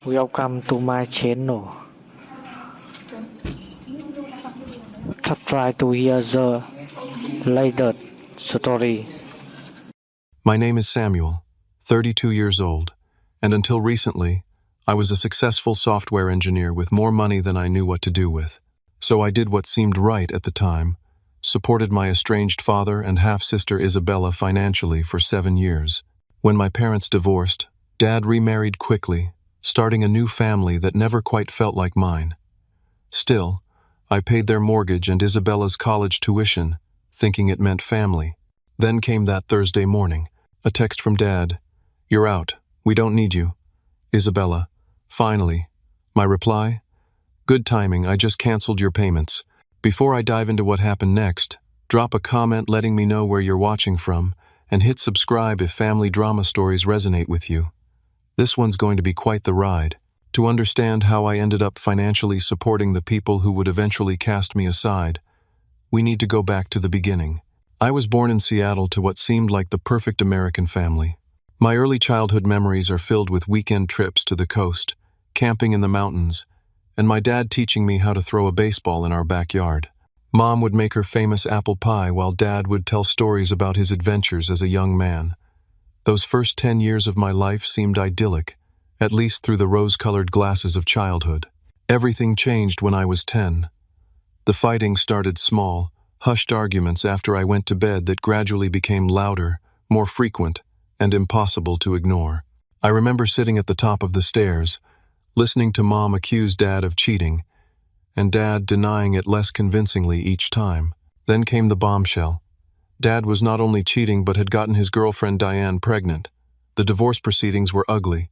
Welcome to my channel. Try to hear the latest story. My name is Samuel, 32 years old, and until recently, I was a successful software engineer with more money than I knew what to do with. So I did what seemed right at the time, supported my estranged father and half-sister Isabella financially for 7 years. When my parents divorced, Dad remarried quickly, starting a new family that never quite felt like mine. Still, I paid their mortgage and Isabella's college tuition, thinking it meant family. Then came that Thursday morning, a text from Dad. "You're out. We don't need you. Isabella." Finally. My reply? "Good timing, I just canceled your payments." Before I dive into what happened next, drop a comment letting me know where you're watching from, and hit subscribe if family drama stories resonate with you. This one's going to be quite the ride. To understand how I ended up financially supporting the people who would eventually cast me aside, we need to go back to the beginning. I was born in Seattle to what seemed like the perfect American family. My early childhood memories are filled with weekend trips to the coast, camping in the mountains, and my dad teaching me how to throw a baseball in our backyard. Mom would make her famous apple pie while Dad would tell stories about his adventures as a young man. Those first 10 years of my life seemed idyllic, at least through the rose-colored glasses of childhood. Everything changed when I was 10. The fighting started small, hushed arguments after I went to bed that gradually became louder, more frequent, and impossible to ignore. I remember sitting at the top of the stairs, listening to Mom accuse Dad of cheating, and Dad denying it less convincingly each time. Then came the bombshell. Dad was not only cheating but had gotten his girlfriend Diane pregnant. The divorce proceedings were ugly.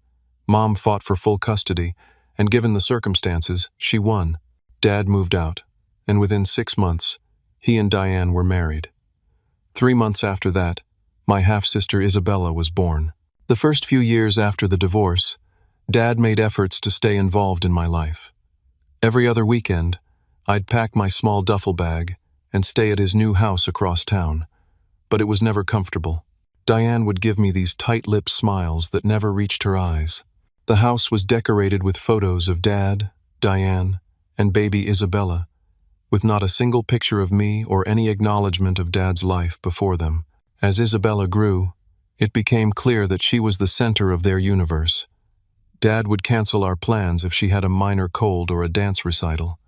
Mom fought for full custody, and given the circumstances, she won. Dad moved out, and within 6 months, he and Diane were married. 3 months after that, my half-sister Isabella was born. The first few years after the divorce, Dad made efforts to stay involved in my life. Every other weekend, I'd pack my small duffel bag and stay at his new house across town. But it was never comfortable. Diane would give me these tight-lipped smiles that never reached her eyes. The house was decorated with photos of Dad, Diane, and baby Isabella, with not a single picture of me or any acknowledgement of Dad's life before them. As Isabella grew, it became clear that she was the center of their universe. Dad would cancel our plans if she had a minor cold or a dance recital.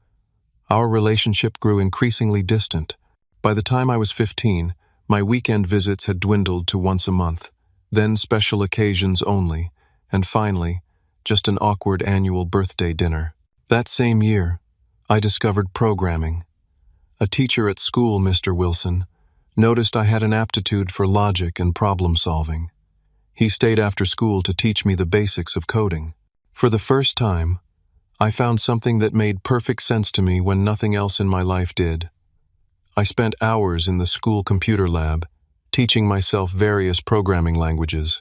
Our relationship grew increasingly distant. By the time I was 15, my weekend visits had dwindled to once a month, then special occasions only, and finally, just an awkward annual birthday dinner. That same year, I discovered programming. A teacher at school, Mr. Wilson, noticed I had an aptitude for logic and problem solving. He stayed after school to teach me the basics of coding. For the first time, I found something that made perfect sense to me when nothing else in my life did. I spent hours in the school computer lab, teaching myself various programming languages.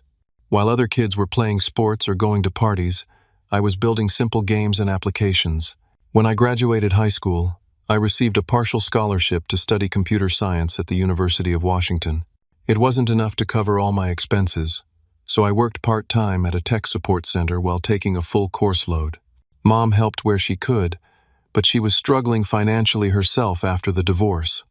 While other kids were playing sports or going to parties, I was building simple games and applications. When I graduated high school, I received a partial scholarship to study computer science at the University of Washington. It wasn't enough to cover all my expenses, so I worked part-time at a tech support center while taking a full course load. Mom helped where she could, but she was struggling financially herself after the divorce.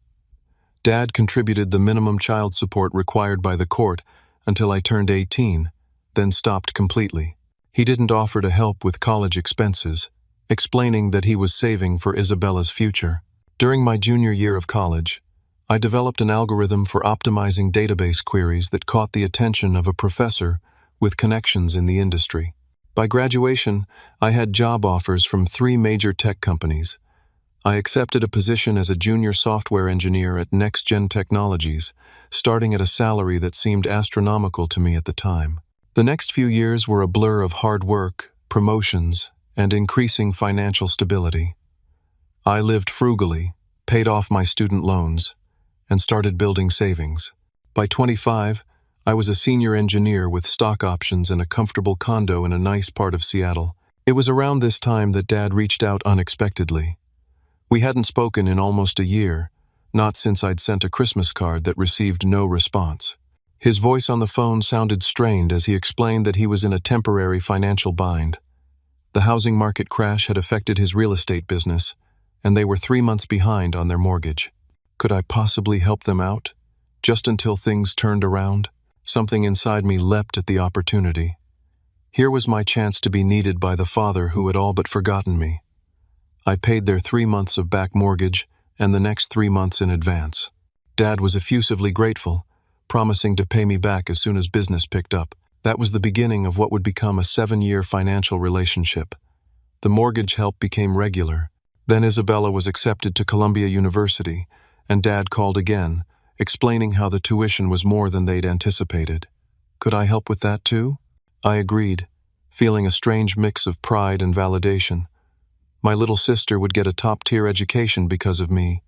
Dad contributed the minimum child support required by the court until I turned 18, then stopped completely. He didn't offer to help with college expenses, explaining that he was saving for Isabella's future. During my junior year of college, I developed an algorithm for optimizing database queries that caught the attention of a professor with connections in the industry. By graduation, I had job offers from 3 major tech companies. I accepted a position as a junior software engineer at NextGen Technologies, starting at a salary that seemed astronomical to me at the time. The next few years were a blur of hard work, promotions, and increasing financial stability. I lived frugally, paid off my student loans, and started building savings. By 25, I was a senior engineer with stock options and a comfortable condo in a nice part of Seattle. It was around this time that Dad reached out unexpectedly. We hadn't spoken in almost a year, not since I'd sent a Christmas card that received no response. His voice on the phone sounded strained as he explained that he was in a temporary financial bind. The housing market crash had affected his real estate business, and they were 3 months behind on their mortgage. Could I possibly help them out? Just until things turned around, something inside me leapt at the opportunity. Here was my chance to be needed by the father who had all but forgotten me. I paid their 3 months of back mortgage and the next 3 months in advance. Dad was effusively grateful, promising to pay me back as soon as business picked up. That was the beginning of what would become a 7-year financial relationship. The mortgage help became regular. Then Isabella was accepted to Columbia University, and Dad called again, explaining how the tuition was more than they'd anticipated. Could I help with that too? I agreed, feeling a strange mix of pride and validation. My little sister would get a top-tier education because of me.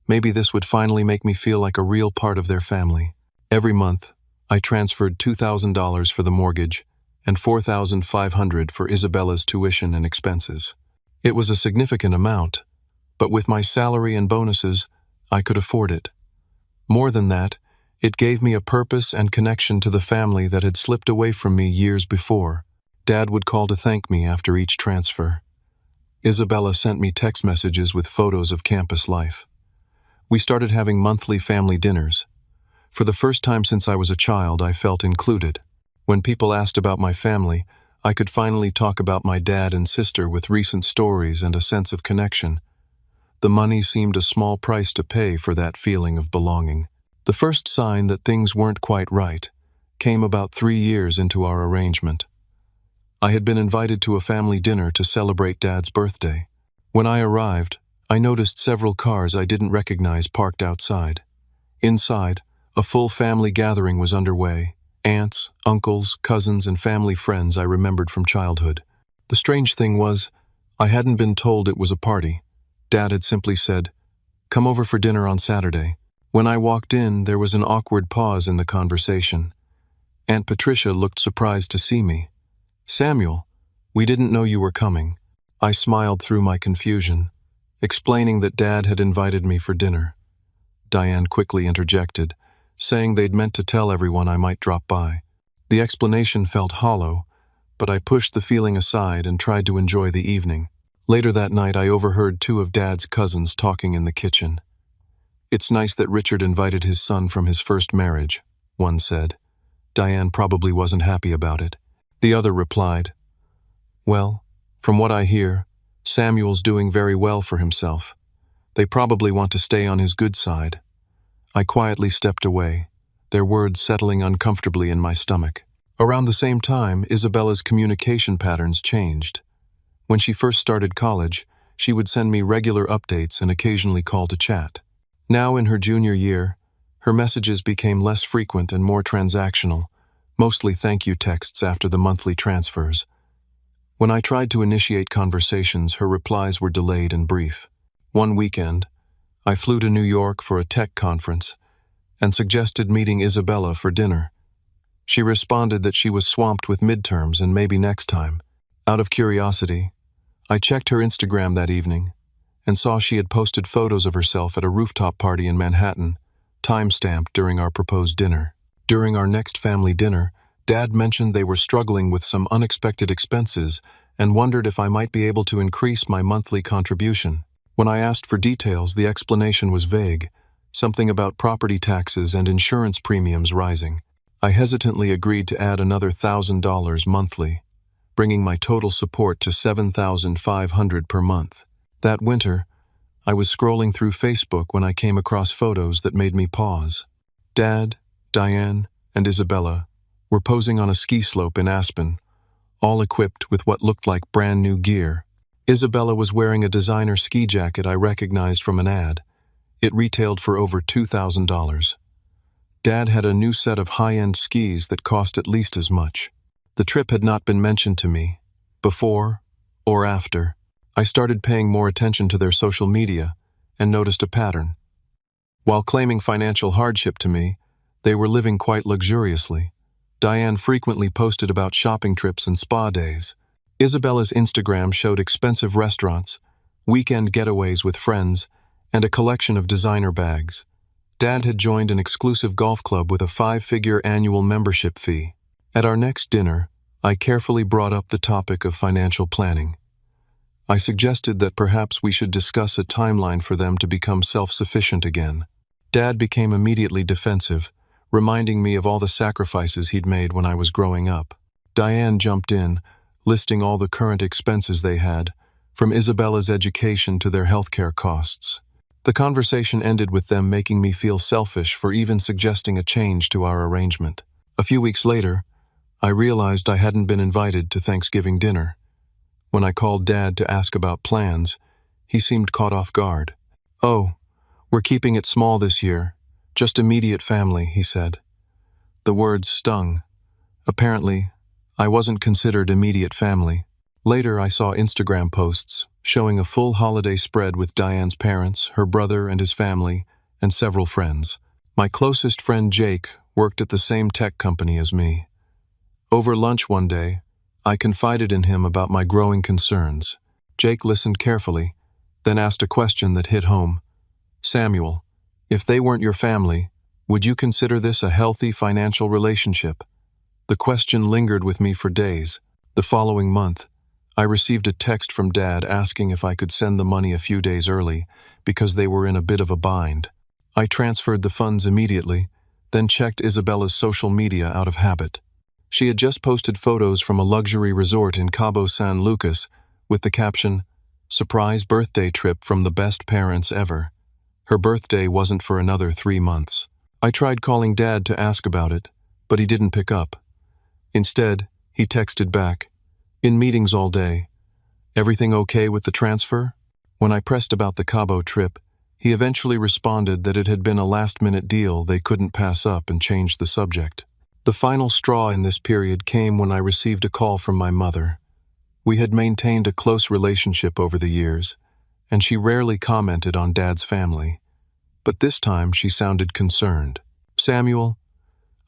Maybe this would finally make me feel like a real part of their family. Every month, I transferred $2,000 for the mortgage and $4,500 for Isabella's tuition and expenses. It was a significant amount, but with my salary and bonuses, I could afford it. More than that, it gave me a purpose and connection to the family that had slipped away from me years before. Dad would call to thank me after each transfer. Isabella sent me text messages with photos of campus life. We started having monthly family dinners. For the first time since I was a child, I felt included. When people asked about my family, I could finally talk about my dad and sister with recent stories and a sense of connection. The money seemed a small price to pay for that feeling of belonging. The first sign that things weren't quite right came about 3 years into our arrangement. I had been invited to a family dinner to celebrate Dad's birthday. When I arrived, I noticed several cars I didn't recognize parked outside. Inside, a full family gathering was underway. Aunts, uncles, cousins, and family friends I remembered from childhood. The strange thing was, I hadn't been told it was a party. Dad had simply said, "Come over for dinner on Saturday." When I walked in, there was an awkward pause in the conversation. Aunt Patricia looked surprised to see me. "Samuel, we didn't know you were coming." I smiled through my confusion, explaining that Dad had invited me for dinner. Diane quickly interjected, saying they'd meant to tell everyone I might drop by. The explanation felt hollow, but I pushed the feeling aside and tried to enjoy the evening. Later that night, I overheard 2 of Dad's cousins talking in the kitchen. "It's nice that Richard invited his son from his first marriage," one said. Diane probably wasn't happy about it. The other replied, "Well, from what I hear, Samuel's doing very well for himself. They probably want to stay on his good side." I quietly stepped away, their words settling uncomfortably in my stomach. Around the same time, Isabella's communication patterns changed. When she first started college, she would send me regular updates and occasionally call to chat. Now in her junior year, her messages became less frequent and more transactional, mostly thank you texts after the monthly transfers. When I tried to initiate conversations, her replies were delayed and brief. One weekend, I flew to New York for a tech conference and suggested meeting Isabella for dinner. She responded that she was swamped with midterms and maybe next time. Out of curiosity, I checked her Instagram that evening and saw she had posted photos of herself at a rooftop party in Manhattan, time-stamped during our proposed dinner. During our next family dinner, Dad mentioned they were struggling with some unexpected expenses and wondered if I might be able to increase my monthly contribution. When I asked for details, the explanation was vague, something about property taxes and insurance premiums rising. I hesitantly agreed to add another $1,000 monthly, bringing my total support to $7,500 per month. That winter, I was scrolling through Facebook when I came across photos that made me pause. Dad, Diane, and Isabella were posing on a ski slope in Aspen, all equipped with what looked like brand new gear. Isabella was wearing a designer ski jacket I recognized from an ad. It retailed for over $2,000. Dad had a new set of high-end skis that cost at least as much. The trip had not been mentioned to me, before or after. I started paying more attention to their social media and noticed a pattern. While claiming financial hardship to me, they were living quite luxuriously. Diane frequently posted about shopping trips and spa days. Isabella's Instagram showed expensive restaurants, weekend getaways with friends, and a collection of designer bags. Dad had joined an exclusive golf club with a 5-figure annual membership fee. At our next dinner, I carefully brought up the topic of financial planning. I suggested that perhaps we should discuss a timeline for them to become self-sufficient again. Dad became immediately defensive, reminding me of all the sacrifices he'd made when I was growing up. Diane jumped in, listing all the current expenses they had, from Isabella's education to their healthcare costs. The conversation ended with them making me feel selfish for even suggesting a change to our arrangement. A few weeks later, I realized I hadn't been invited to Thanksgiving dinner. When I called Dad to ask about plans, he seemed caught off guard. "Oh, we're keeping it small this year, just immediate family," he said. The words stung. Apparently, I wasn't considered immediate family. Later, I saw Instagram posts showing a full holiday spread with Diane's parents, her brother and his family, and several friends. My closest friend Jake worked at the same tech company as me. Over lunch one day, I confided in him about my growing concerns. Jake listened carefully, then asked a question that hit home. "Samuel, if they weren't your family, would you consider this a healthy financial relationship?" The question lingered with me for days. The following month, I received a text from Dad asking if I could send the money a few days early because they were in a bit of a bind. I transferred the funds immediately, then checked Isabella's social media out of habit. She had just posted photos from a luxury resort in Cabo San Lucas with the caption, "Surprise birthday trip from the best parents ever." Her birthday wasn't for another 3 months. I tried calling Dad to ask about it, but he didn't pick up. Instead, he texted back, "In meetings all day. Everything okay with the transfer?" When I pressed about the Cabo trip, he eventually responded that it had been a last-minute deal they couldn't pass up and changed the subject. The final straw in this period came when I received a call from my mother. We had maintained a close relationship over the years, and she rarely commented on Dad's family. But this time she sounded concerned. "Samuel,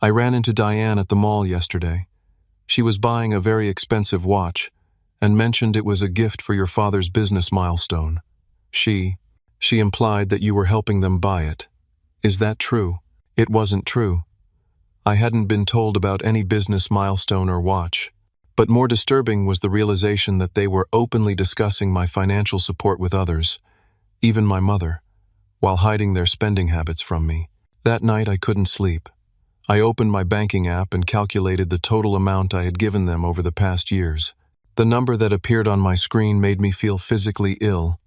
I ran into Diane at the mall yesterday. She was buying a very expensive watch and mentioned it was a gift for your father's business milestone. She implied that you were helping them buy it. Is that true?" It wasn't true. I hadn't been told about any business milestone or watch. But more disturbing was the realization that they were openly discussing my financial support with others, even my mother, while hiding their spending habits from me. That night I couldn't sleep. I opened my banking app and calculated the total amount I had given them over the past years. The number that appeared on my screen made me feel physically ill.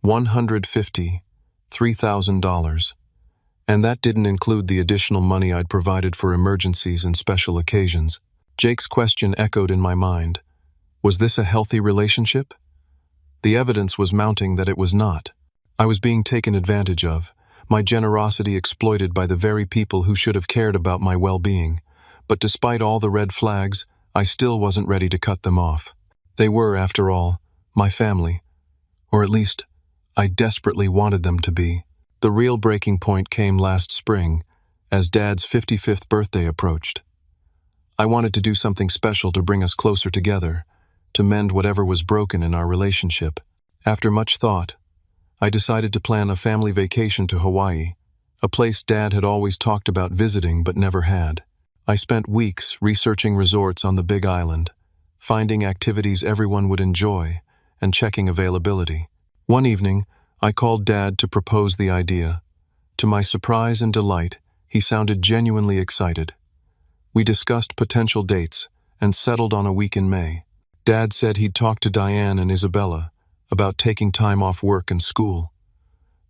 $153,000. And that didn't include the additional money I'd provided for emergencies and special occasions. Jake's question echoed in my mind. Was this a healthy relationship? The evidence was mounting that it was not. I was being taken advantage of, my generosity exploited by the very people who should have cared about my well-being. But despite all the red flags, I still wasn't ready to cut them off. They were, after all, my family. Or at least, I desperately wanted them to be. The real breaking point came last spring, as Dad's 55th birthday approached. I wanted to do something special to bring us closer together, to mend whatever was broken in our relationship. After much thought, I decided to plan a family vacation to Hawaii, a place Dad had always talked about visiting but never had. I spent weeks researching resorts on the Big Island, finding activities everyone would enjoy, and checking availability. One evening, I called Dad to propose the idea. To my surprise and delight, he sounded genuinely excited. We discussed potential dates and settled on a week in May. Dad said he'd talked to Diane and Isabella about taking time off work and school.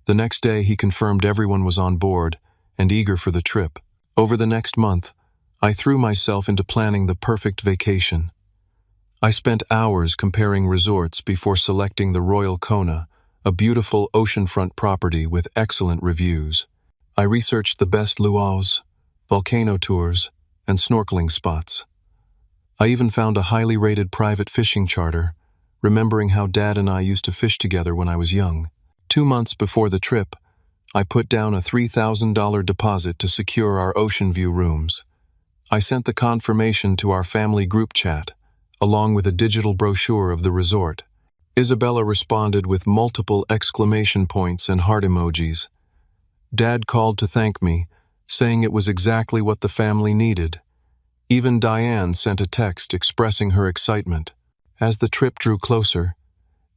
The next day, he confirmed everyone was on board and eager for the trip. Over the next month, I threw myself into planning the perfect vacation. I spent hours comparing resorts before selecting the Royal Kona, a beautiful oceanfront property with excellent reviews. I researched the best luau's, volcano tours, and snorkeling spots. I even found a highly rated private fishing charter, remembering how Dad and I used to fish together when I was young. 2 months before the trip, I put down a $3,000 deposit to secure our ocean view rooms. I sent the confirmation to our family group chat, along with a digital brochure of the resort. Isabella responded with multiple exclamation points and heart emojis. Dad called to thank me, saying it was exactly what the family needed. Even Diane sent a text expressing her excitement. As the trip drew closer,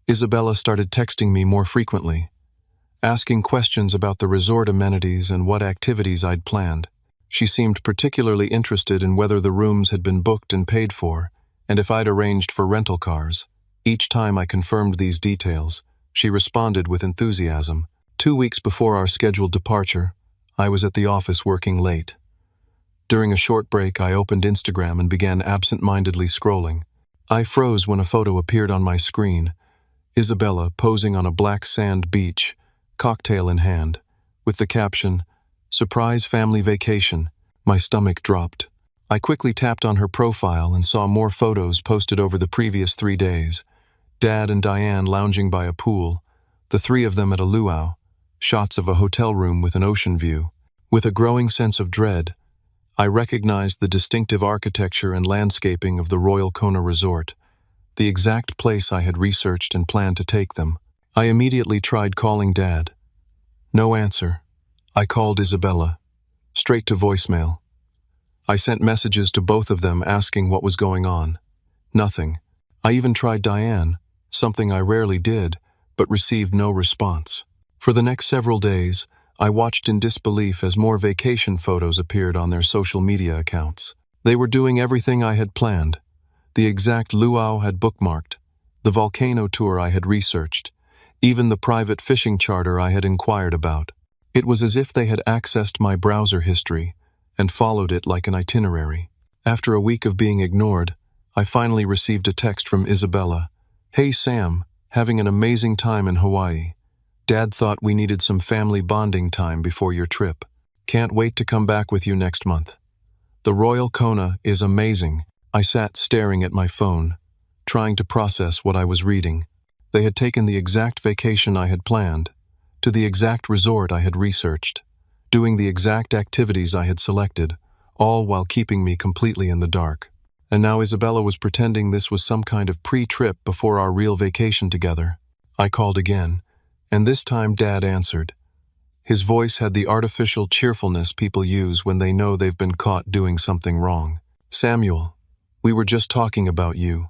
Isabella started texting me more frequently, asking questions about the resort amenities and what activities I'd planned. She seemed particularly interested in whether the rooms had been booked and paid for, and if I'd arranged for rental cars. Each time I confirmed these details, she responded with enthusiasm. 2 weeks before our scheduled departure, I was at the office working late. During a short break, I opened Instagram and began absent-mindedly scrolling. I froze when a photo appeared on my screen. Isabella posing on a black sand beach, cocktail in hand, with the caption, "Surprise family vacation." My stomach dropped. I quickly tapped on her profile and saw more photos posted over the previous 3 days. Dad and Diane lounging by a pool, the three of them at a luau, shots of a hotel room with an ocean view. With a growing sense of dread, I recognized the distinctive architecture and landscaping of the Royal Kona Resort, the exact place I had researched and planned to take them. I immediately tried calling Dad. No answer. I called Isabella, straight to voicemail. I sent messages to both of them asking what was going on. Nothing. I even tried Diane, something I rarely did, but received no response. For the next several days, I watched in disbelief as more vacation photos appeared on their social media accounts. They were doing everything I had planned. The exact luau had bookmarked, the volcano tour I had researched, even the private fishing charter I had inquired about. It was as if they had accessed my browser history and followed it like an itinerary. After a week of being ignored, I finally received a text from Isabella. "Hey Sam, having an amazing time in Hawaii. Dad thought we needed some family bonding time before your trip. Can't wait to come back with you next month. The Royal Kona is amazing." I sat staring at my phone, trying to process what I was reading. They had taken the exact vacation I had planned, to the exact resort I had researched, doing the exact activities I had selected, all while keeping me completely in the dark. And now Isabella was pretending this was some kind of pre-trip before our real vacation together. I called again, and this time Dad answered. His voice had the artificial cheerfulness people use when they know they've been caught doing something wrong. "Samuel, we were just talking about you.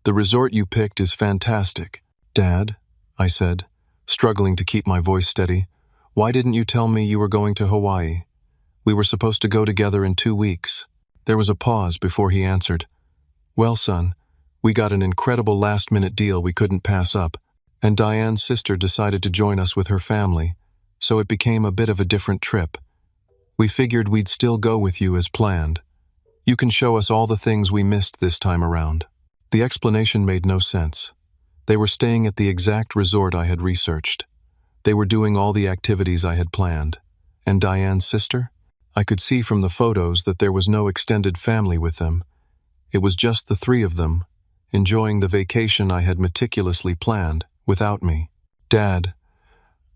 The resort you picked is fantastic." "Dad," I said, struggling to keep my voice steady, "why didn't you tell me you were going to Hawaii? We were supposed to go together in 2 weeks. There was a pause before he answered. "Well, son, we got an incredible last-minute deal we couldn't pass up, and Diane's sister decided to join us with her family, so it became a bit of a different trip. We figured we'd still go with you as planned. You can show us all the things we missed this time around." The explanation made no sense. They were staying at the exact resort I had researched. They were doing all the activities I had planned. And Diane's sister? I could see from the photos that there was no extended family with them. It was just the three of them, enjoying the vacation I had meticulously planned, without me. "Dad,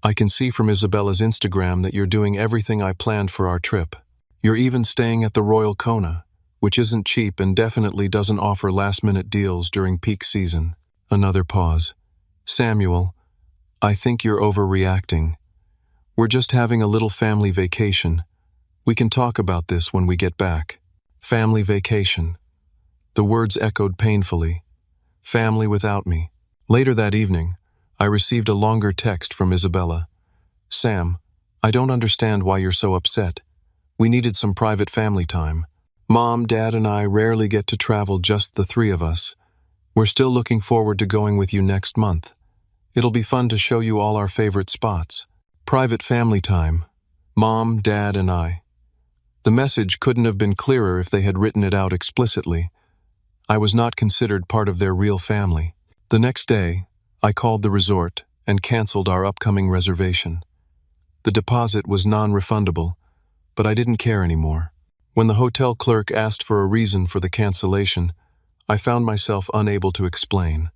I can see from Isabella's Instagram that you're doing everything I planned for our trip. You're even staying at the Royal Kona, which isn't cheap and definitely doesn't offer last-minute deals during peak season." Another pause. "Samuel, I think you're overreacting. We're just having a little family vacation. We can talk about this when we get back." Family vacation. The words echoed painfully. Family without me. Later that evening, I received a longer text from Isabella. "Sam, I don't understand why you're so upset. We needed some private family time. Mom, Dad, and I rarely get to travel just the three of us. We're still looking forward to going with you next month. It'll be fun to show you all our favorite spots. Private family time. Mom, Dad, and I." The message couldn't have been clearer if they had written it out explicitly. I was not considered part of their real family. The next day, I called the resort and canceled our upcoming reservation. The deposit was non-refundable, but I didn't care anymore. When the hotel clerk asked for a reason for the cancellation, I found myself unable to explain.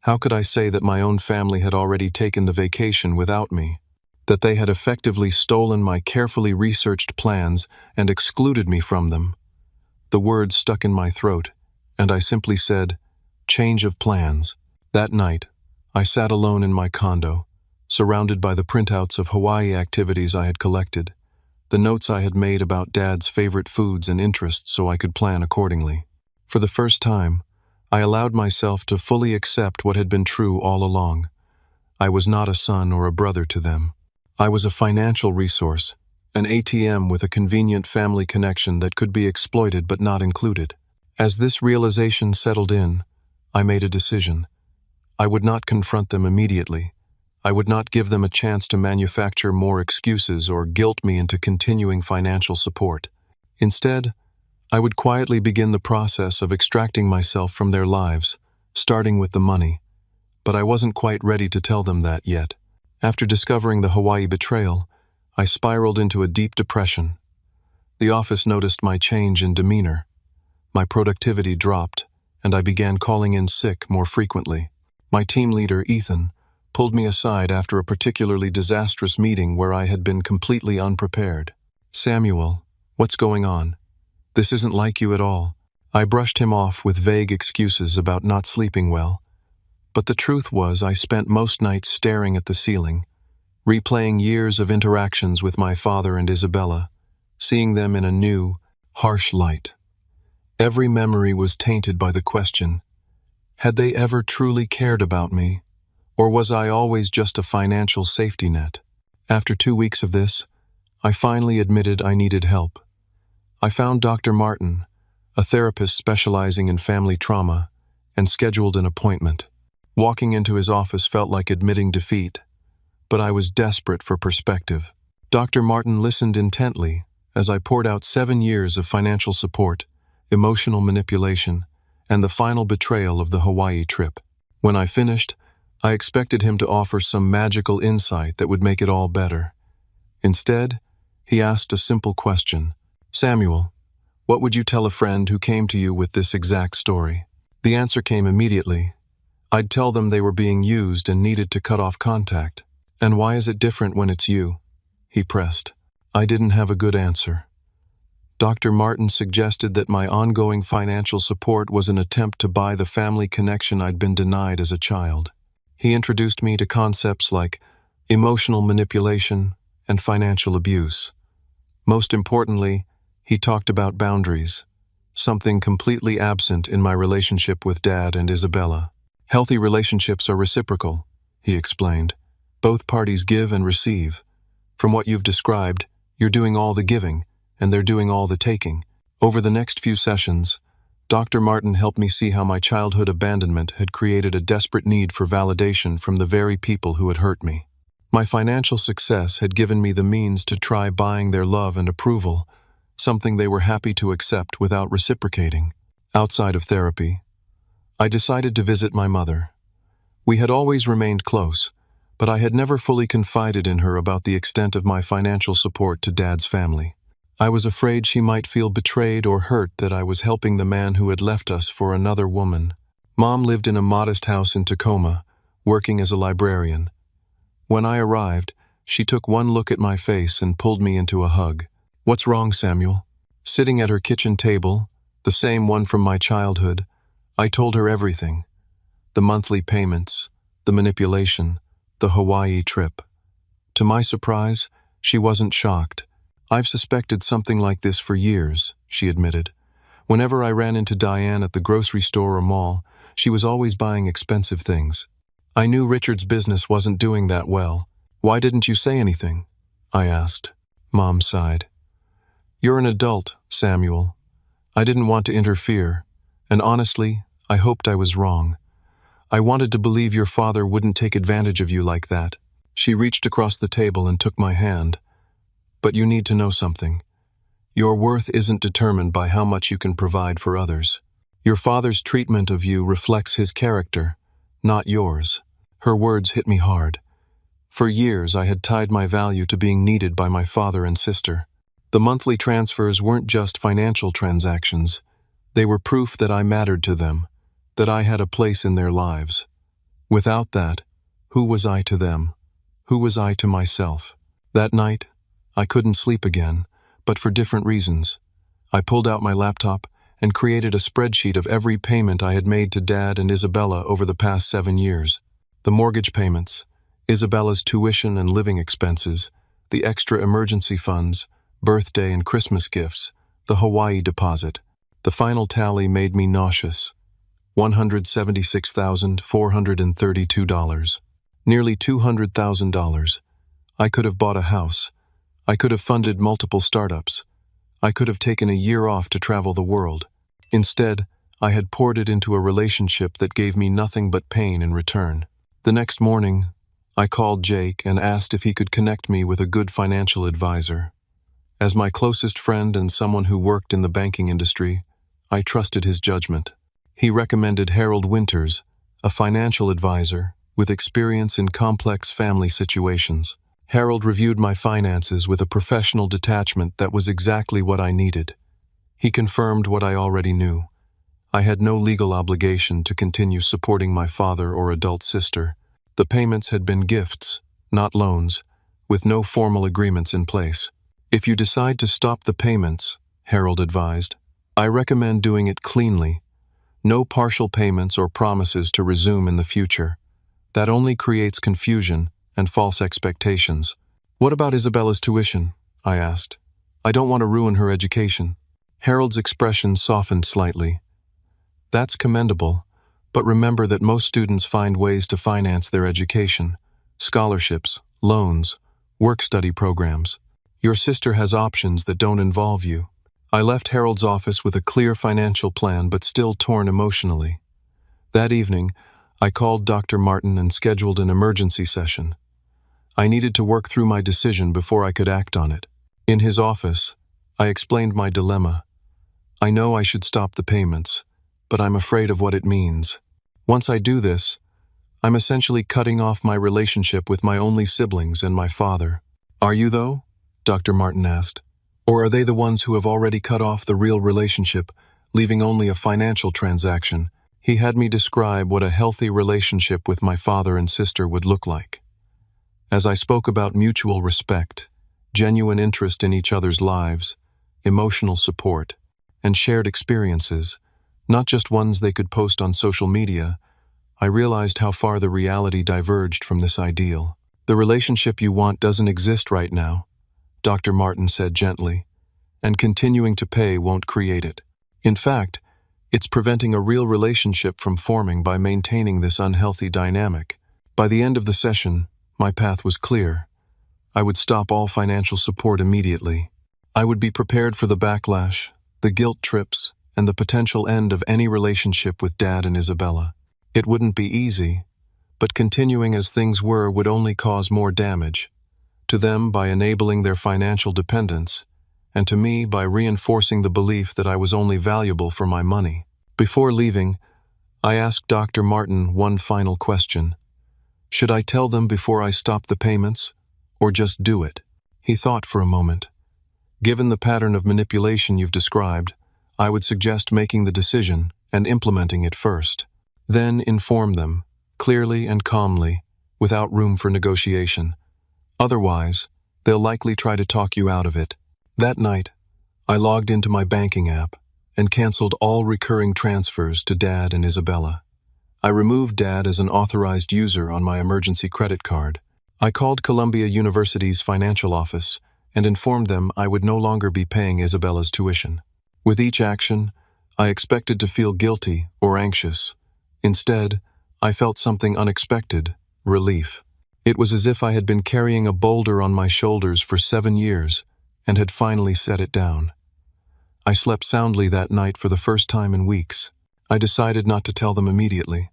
How could I say that my own family had already taken the vacation without me? That they had effectively stolen my carefully researched plans and excluded me from them? The words stuck in my throat, and I simply said, "Change of plans." That night, I sat alone in my condo, surrounded by the printouts of Hawaii activities I had collected. the notes I had made about Dad's favorite foods and interests so I could plan accordingly. For the first time, I allowed myself to fully accept what had been true all along. I was not a son or a brother to them. I was a financial resource, an ATM with a convenient family connection that could be exploited but not included. As this realization settled in, I made a decision. I would not confront them immediately. I would not give them a chance to manufacture more excuses or guilt me into continuing financial support. Instead, I would quietly begin the process of extracting myself from their lives, starting with the money. But I wasn't quite ready to tell them that yet. After discovering the Hawaii betrayal, I spiraled into a deep depression. The office noticed my change in demeanor. My productivity dropped, and I began calling in sick more frequently. My team leader, Ethan, pulled me aside after a particularly disastrous meeting where I had been completely unprepared. "Samuel, what's going on? This isn't like you at all." I brushed him off with vague excuses about not sleeping well. But the truth was I spent most nights staring at the ceiling, replaying years of interactions with my father and Isabella, seeing them in a new, harsh light. Every memory was tainted by the question, had they ever truly cared about me, or was I always just a financial safety net? After 2 weeks of this, I finally admitted I needed help. I found Dr. Martin, a therapist specializing in family trauma, and scheduled an appointment. Walking into his office felt like admitting defeat, but I was desperate for perspective. Dr. Martin listened intently as I poured out 7 years of financial support, emotional manipulation, and the final betrayal of the Hawaii trip. When I finished, I expected him to offer some magical insight that would make it all better. Instead, he asked a simple question. "Samuel, what would you tell a friend who came to you with this exact story?" The answer came immediately. I'd tell them they were being used and needed to cut off contact. "And why is it different when it's you?" he pressed. I didn't have a good answer. Dr. Martin suggested that my ongoing financial support was an attempt to buy the family connection I'd been denied as a child. He introduced me to concepts like emotional manipulation and financial abuse. Most importantly, he talked about boundaries, something completely absent in my relationship with Dad and Isabella. "Healthy relationships are reciprocal," he explained. "Both parties give and receive. From what you've described, you're doing all the giving, and they're doing all the taking." Over the next few sessions, Dr. Martin helped me see how my childhood abandonment had created a desperate need for validation from the very people who had hurt me. My financial success had given me the means to try buying their love and approval, something they were happy to accept without reciprocating. Outside of therapy, I decided to visit my mother. We had always remained close, but I had never fully confided in her about the extent of my financial support to Dad's family. I was afraid she might feel betrayed or hurt that I was helping the man who had left us for another woman. Mom lived in a modest house in Tacoma, working as a librarian. When I arrived, she took one look at my face and pulled me into a hug. "What's wrong, Samuel?" Sitting at her kitchen table, the same one from my childhood, I told her everything. The monthly payments, the manipulation, the Hawaii trip. To my surprise, she wasn't shocked. "I've suspected something like this for years," she admitted. "Whenever I ran into Diane at the grocery store or mall, she was always buying expensive things. I knew Richard's business wasn't doing that well. Why didn't you say anything?" I asked. Mom sighed. "You're an adult, Samuel. I didn't want to interfere, and honestly, I hoped I was wrong. I wanted to believe your father wouldn't take advantage of you like that." She reached across the table and took my hand. "But you need to know something. Your worth isn't determined by how much you can provide for others. Your father's treatment of you reflects his character, not yours." Her words hit me hard. For years, I had tied my value to being needed by my father and sister. The monthly transfers weren't just financial transactions. They were proof that I mattered to them, that I had a place in their lives. Without that, who was I to them? Who was I to myself? That night, I couldn't sleep again, but for different reasons. I pulled out my laptop and created a spreadsheet of every payment I had made to Dad and Isabella over the past 7 years. The mortgage payments, Isabella's tuition and living expenses, the extra emergency funds, birthday and Christmas gifts, the Hawaii deposit. The final tally made me nauseous. $176,432. Nearly $200,000. I could have bought a house. I could have funded multiple startups. I could have taken a year off to travel the world. Instead, I had poured it into a relationship that gave me nothing but pain in return. The next morning, I called Jake and asked if he could connect me with a good financial advisor. As my closest friend and someone who worked in the banking industry, I trusted his judgment. He recommended Harold Winters, a financial advisor with experience in complex family situations. Harold reviewed my finances with a professional detachment that was exactly what I needed. He confirmed what I already knew. I had no legal obligation to continue supporting my father or adult sister. The payments had been gifts, not loans, with no formal agreements in place. If you decide to stop the payments, Harold advised, I recommend doing it cleanly. No partial payments or promises to resume in the future. That only creates confusion and false expectations. What about Isabella's tuition? I asked. I don't want to ruin her education. Harold's expression softened slightly. That's commendable, but remember that most students find ways to finance their education. Scholarships, loans, work-study programs. Your sister has options that don't involve you. I left Harold's office with a clear financial plan but still torn emotionally. That evening, I called Dr. Martin and scheduled an emergency session. I needed to work through my decision before I could act on it. In his office, I explained my dilemma. I know I should stop the payments, but I'm afraid of what it means. Once I do this, I'm essentially cutting off my relationship with my only siblings and my father. Are you, though? Dr. Martin asked. Or are they the ones who have already cut off the real relationship, leaving only a financial transaction? He had me describe what a healthy relationship with my father and sister would look like. As I spoke about mutual respect, genuine interest in each other's lives, emotional support, and shared experiences, not just ones they could post on social media, I realized how far the reality diverged from this ideal. The relationship you want doesn't exist right now, Dr. Martin said gently, and continuing to pay won't create it. In fact, it's preventing a real relationship from forming by maintaining this unhealthy dynamic. By the end of the session, my path was clear. I would stop all financial support immediately. I would be prepared for the backlash, the guilt trips, and the potential end of any relationship with Dad and Isabella. It wouldn't be easy, but continuing as things were would only cause more damage. To them by enabling their financial dependence, and to me by reinforcing the belief that I was only valuable for my money. Before leaving, I asked Dr. Martin one final question. Should I tell them before I stop the payments, or just do it? He thought for a moment. Given the pattern of manipulation you've described, I would suggest making the decision and implementing it first. Then inform them, clearly and calmly, without room for negotiation. Otherwise, they'll likely try to talk you out of it. That night, I logged into my banking app and canceled all recurring transfers to Dad and Isabella. I removed Dad as an authorized user on my emergency credit card. I called Columbia University's financial office and informed them I would no longer be paying Isabella's tuition. With each action, I expected to feel guilty or anxious. Instead, I felt something unexpected, relief. It was as if I had been carrying a boulder on my shoulders for 7 years and had finally set it down. I slept soundly that night for the first time in weeks. I decided not to tell them immediately.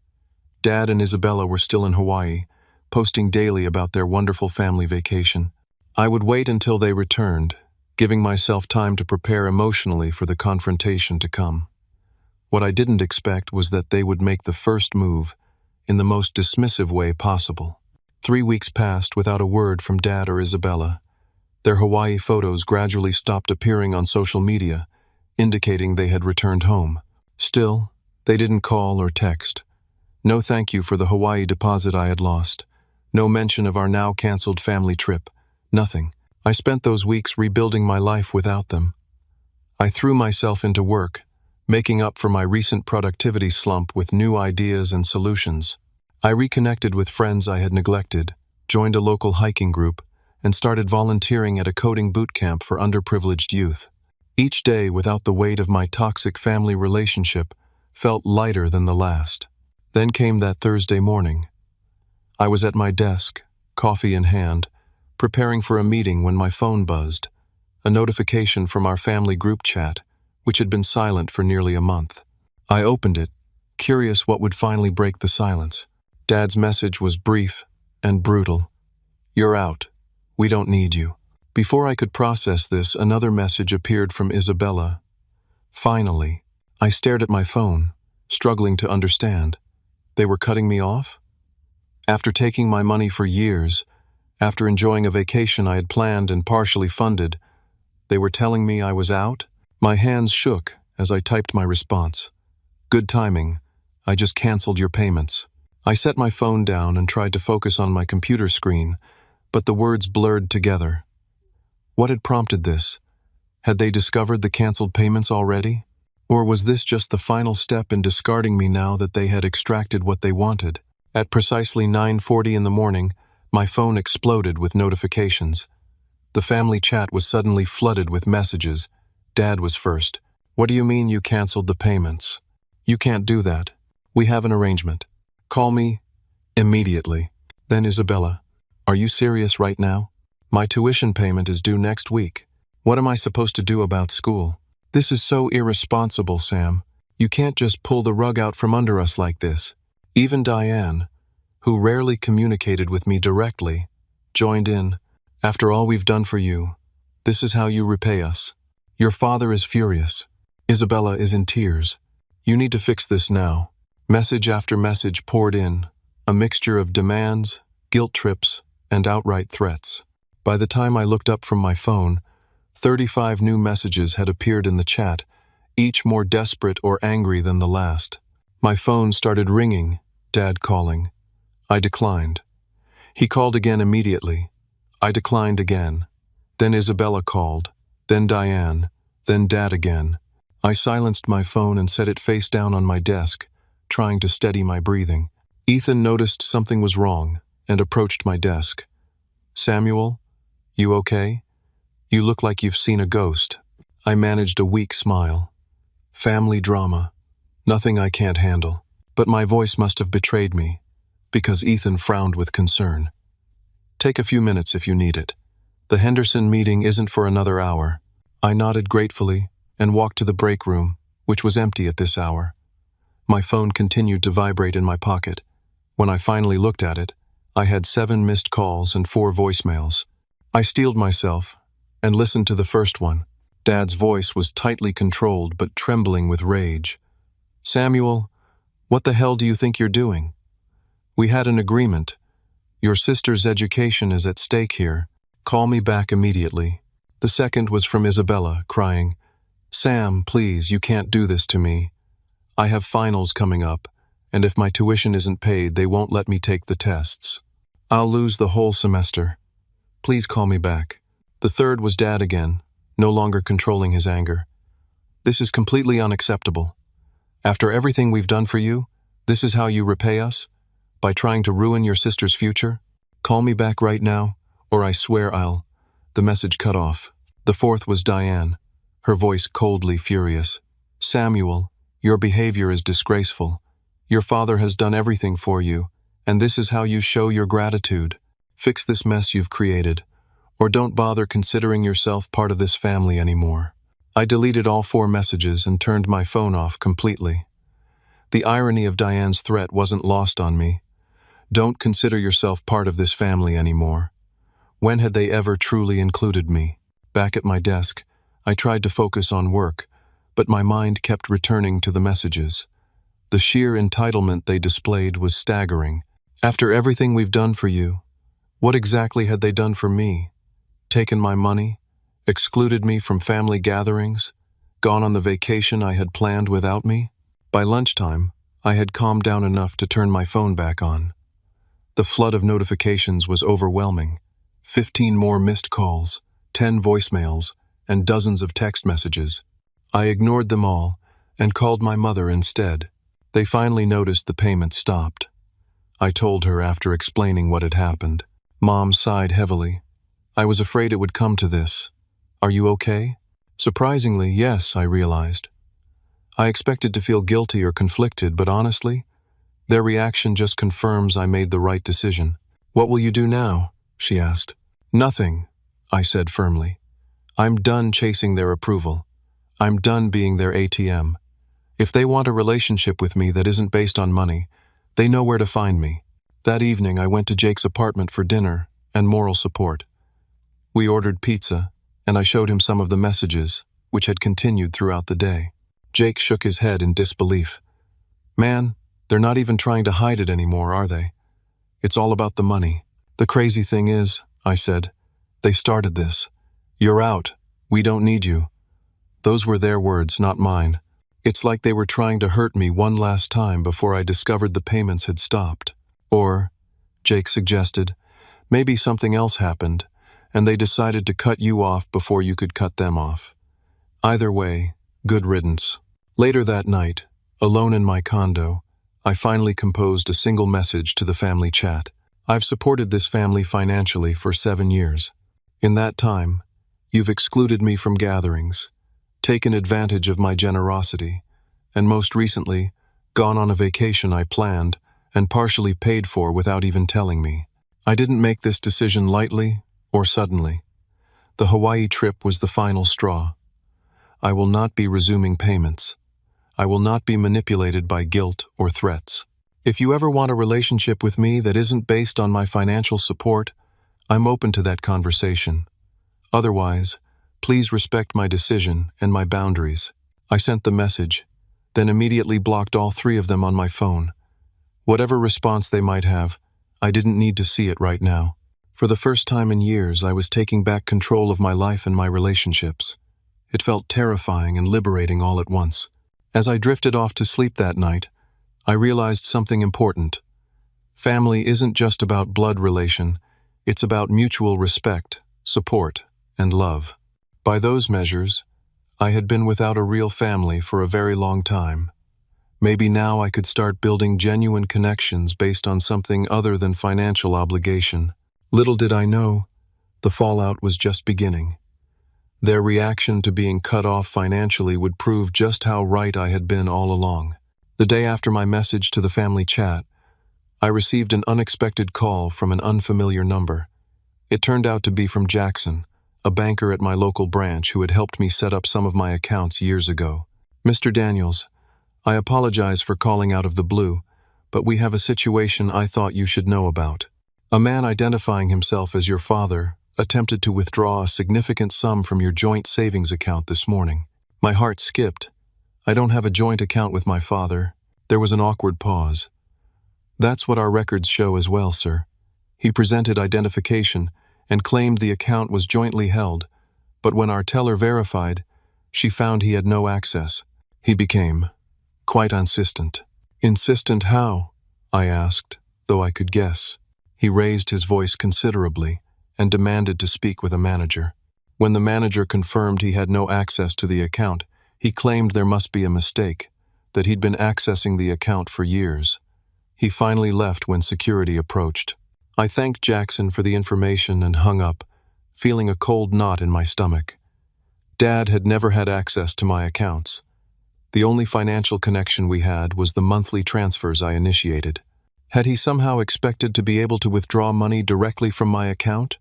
Dad and Isabella were still in Hawaii, posting daily about their wonderful family vacation. I would wait until they returned, giving myself time to prepare emotionally for the confrontation to come. What I didn't expect was that they would make the first move in the most dismissive way possible. 3 weeks passed without a word from Dad or Isabella. Their Hawaii photos gradually stopped appearing on social media, indicating they had returned home. Still, they didn't call or text. No thank you for the Hawaii deposit I had lost. No mention of our now canceled family trip. Nothing. I spent those weeks rebuilding my life without them. I threw myself into work, making up for my recent productivity slump with new ideas and solutions. I reconnected with friends I had neglected, joined a local hiking group, and started volunteering at a coding boot camp for underprivileged youth. Each day, without the weight of my toxic family relationship, felt lighter than the last. Then came that Thursday morning. I was at my desk, coffee in hand, preparing for a meeting when my phone buzzed, a notification from our family group chat, which had been silent for nearly a month. I opened it, curious what would finally break the silence. Dad's message was brief and brutal. "You're out. We don't need you." Before I could process this, another message appeared from Isabella. Finally, I stared at my phone, struggling to understand. They were cutting me off? After taking my money for years, after enjoying a vacation I had planned and partially funded, they were telling me I was out? My hands shook as I typed my response. "Good timing. I just canceled your payments." I set my phone down and tried to focus on my computer screen, but the words blurred together. What had prompted this? Had they discovered the canceled payments already? Or was this just the final step in discarding me now that they had extracted what they wanted? At precisely 9:40 in the morning, my phone exploded with notifications. The family chat was suddenly flooded with messages. Dad was first. "What do you mean you canceled the payments? You can't do that. We have an arrangement. Call me immediately." Then Isabella, "Are you serious right now? My tuition payment is due next week. What am I supposed to do about school? This is so irresponsible, Sam. You can't just pull the rug out from under us like this." Even Diane, who rarely communicated with me directly, joined in. "After all we've done for you, this is how you repay us. Your father is furious. Isabella is in tears. You need to fix this now." Message after message poured in, a mixture of demands, guilt trips, and outright threats. By the time I looked up from my phone, 35 new messages had appeared in the chat, each more desperate or angry than the last. My phone started ringing, Dad calling. I declined. He called again immediately. I declined again. Then Isabella called, then Diane, then Dad again. I silenced my phone and set it face down on my desk, trying to steady my breathing. Ethan noticed something was wrong and approached my desk. "Samuel, you okay? You look like you've seen a ghost." I managed a weak smile. "Family drama. Nothing I can't handle." But my voice must have betrayed me, because Ethan frowned with concern. "Take a few minutes if you need it. The Henderson meeting isn't for another hour." I nodded gratefully and walked to the break room, which was empty at this hour. My phone continued to vibrate in my pocket. When I finally looked at it, I had 7 missed calls and 4 voicemails. I steeled myself and listened to the first one. Dad's voice was tightly controlled but trembling with rage. "Samuel, what the hell do you think you're doing? We had an agreement. Your sister's education is at stake here. Call me back immediately." The second was from Isabella, crying, "Sam, please, you can't do this to me. I have finals coming up, and if my tuition isn't paid, they won't let me take the tests. I'll lose the whole semester. Please call me back." The third was Dad again, no longer controlling his anger. "This is completely unacceptable. After everything we've done for you, this is how you repay us? By trying to ruin your sister's future? Call me back right now, or I swear I'll..." The message cut off. The fourth was Diane, her voice coldly furious. "Samuel, your behavior is disgraceful. Your father has done everything for you, and this is how you show your gratitude. Fix this mess you've created, or don't bother considering yourself part of this family anymore." I deleted all 4 messages and turned my phone off completely. The irony of Diane's threat wasn't lost on me. Don't consider yourself part of this family anymore. When had they ever truly included me? Back at my desk, I tried to focus on work, but my mind kept returning to the messages. The sheer entitlement they displayed was staggering. After everything we've done for you, what exactly had they done for me? Taken my money? Excluded me from family gatherings? Gone on the vacation I had planned without me? By lunchtime, I had calmed down enough to turn my phone back on. The flood of notifications was overwhelming. 15 more missed calls, 10 voicemails, and dozens of text messages. I ignored them all and called my mother instead. They finally noticed the payment stopped. I told her after explaining what had happened. Mom sighed heavily. I was afraid it would come to this. Are you okay? Surprisingly, yes, I realized. I expected to feel guilty or conflicted, but honestly, their reaction just confirms I made the right decision. What will you do now? She asked. Nothing, I said firmly. I'm done chasing their approval. I'm done being their ATM. If they want a relationship with me that isn't based on money, they know where to find me. That evening, I went to Jake's apartment for dinner and moral support. We ordered pizza, and I showed him some of the messages, which had continued throughout the day. Jake shook his head in disbelief. Man, they're not even trying to hide it anymore, are they? It's all about the money. The crazy thing is, I said, they started this. You're out. We don't need you. Those were their words, not mine. It's like they were trying to hurt me one last time before I discovered the payments had stopped. Or, Jake suggested, maybe something else happened, and they decided to cut you off before you could cut them off. Either way, good riddance. Later that night, alone in my condo, I finally composed a single message to the family chat. I've supported this family financially for 7 years. In that time, you've excluded me from gatherings, taken advantage of my generosity, and most recently, gone on a vacation I planned and partially paid for without even telling me. I didn't make this decision lightly or suddenly. The Hawaii trip was the final straw. I will not be resuming payments. I will not be manipulated by guilt or threats. If you ever want a relationship with me that isn't based on my financial support, I'm open to that conversation. Otherwise, please respect my decision and my boundaries. I sent the message, then immediately blocked all 3 of them on my phone. Whatever response they might have, I didn't need to see it right now. For the first time in years, I was taking back control of my life and my relationships. It felt terrifying and liberating all at once. As I drifted off to sleep that night, I realized something important. Family isn't just about blood relation, it's about mutual respect, support, and love. By those measures, I had been without a real family for a very long time. Maybe now I could start building genuine connections based on something other than financial obligation. Little did I know, the fallout was just beginning. Their reaction to being cut off financially would prove just how right I had been all along. The day after my message to the family chat, I received an unexpected call from an unfamiliar number. It turned out to be from Jackson, a banker at my local branch who had helped me set up some of my accounts years ago. Mr. Daniels, I apologize for calling out of the blue, but we have a situation I thought you should know about. A man identifying himself as your father attempted to withdraw a significant sum from your joint savings account this morning. My heart skipped. I don't have a joint account with my father. There was an awkward pause. That's what our records show as well, sir. He presented identification and claimed the account was jointly held, but when our teller verified, she found he had no access. He became quite insistent. Insistent how? I asked, though I could guess. He raised his voice considerably and demanded to speak with a manager. When the manager confirmed he had no access to the account, he claimed there must be a mistake, that he'd been accessing the account for years. He finally left when security approached. I thanked Jackson for the information and hung up, feeling a cold knot in my stomach. Dad had never had access to my accounts. The only financial connection we had was the monthly transfers I initiated. Had he somehow expected to be able to withdraw money directly from my account?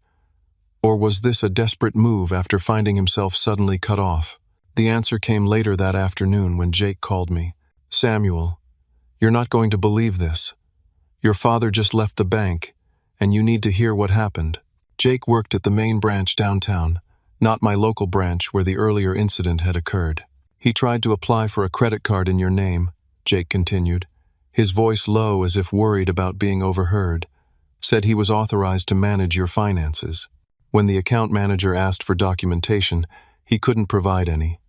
Or was this a desperate move after finding himself suddenly cut off? The answer came later that afternoon when Jake called me. Samuel, you're not going to believe this. Your father just left the bank, and you need to hear what happened. Jake worked at the main branch downtown, not my local branch where the earlier incident had occurred. He tried to apply for a credit card in your name, Jake continued, his voice low as if worried about being overheard. Said he was authorized to manage your finances. When the account manager asked for documentation, he couldn't provide any.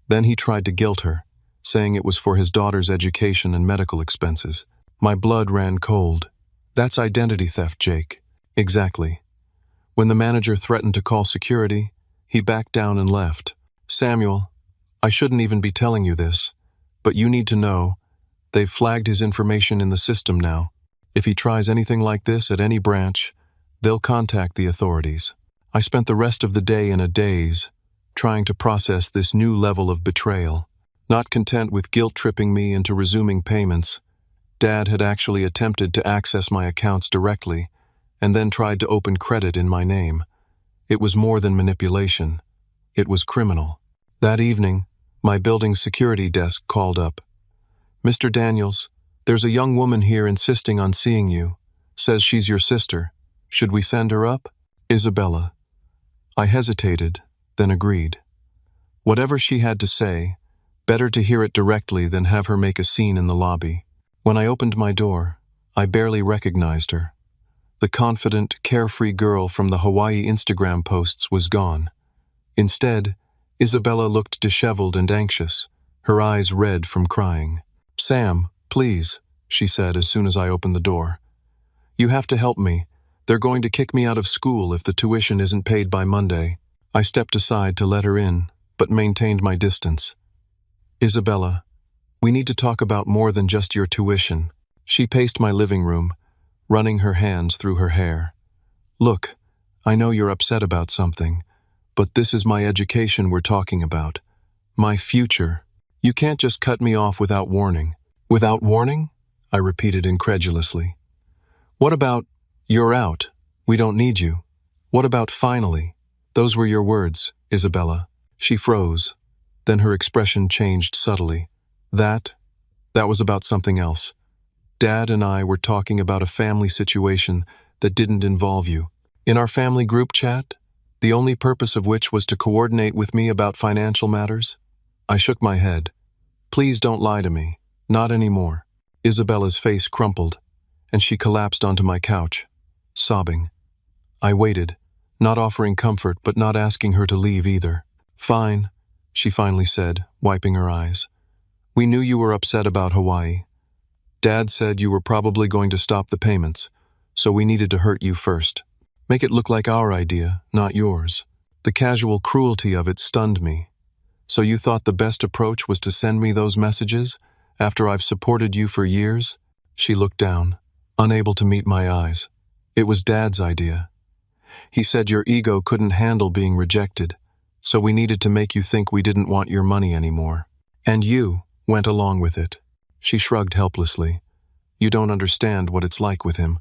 Then he tried to guilt her, saying it was for his daughter's education and medical expenses. My blood ran cold. That's identity theft, Jake. Exactly. When the manager threatened to call security, he backed down and left. Samuel, I shouldn't even be telling you this, but you need to know, they've flagged his information in the system now. If he tries anything like this at any branch, they'll contact the authorities. I spent the rest of the day in a daze, trying to process this new level of betrayal. Not content with guilt-tripping me into resuming payments, Dad had actually attempted to access my accounts directly and then tried to open credit in my name. It was more than manipulation. It was criminal. That evening, my building's security desk called up. "Mr. Daniels, there's a young woman here insisting on seeing you. Says she's your sister. Should we send her up?" Isabella. I hesitated, then agreed. Whatever she had to say, better to hear it directly than have her make a scene in the lobby. When I opened my door, I barely recognized her. The confident, carefree girl from the Hawaii Instagram posts was gone. Instead, Isabella looked disheveled and anxious, her eyes red from crying. "Sam, please," she said as soon as I opened the door. "You have to help me. They're going to kick me out of school if the tuition isn't paid by Monday." I stepped aside to let her in, but maintained my distance. "Isabella, we need to talk about more than just your tuition." She paced my living room, running her hands through her hair. "Look, I know you're upset about something, but this is my education we're talking about. My future. You can't just cut me off without warning." "Without warning?" I repeated incredulously. "What about, 'You're out, we don't need you'? What about 'finally'? Those were your words, Isabella." She froze. Then her expression changed subtly. That was about something else. Dad and I were talking about a family situation that didn't involve you. In our family group chat, the only purpose of which was to coordinate with me about financial matters. I shook my head. "Please don't lie to me. Not anymore." Isabella's face crumpled, and she collapsed onto my couch, sobbing. I waited, not offering comfort but not asking her to leave either. "Fine," she finally said, wiping her eyes. "We knew you were upset about Hawaii. Dad said you were probably going to stop the payments, so we needed to hurt you first. Make it look like our idea, not yours. The casual cruelty of it stunned me. So you thought the best approach was to send me those messages after I've supported you for years?" She looked down, unable to meet my eyes. "It was Dad's idea. He said your ego couldn't handle being rejected, so we needed to make you think we didn't want your money anymore. And you went along with it." She shrugged helplessly. "You don't understand what it's like with him.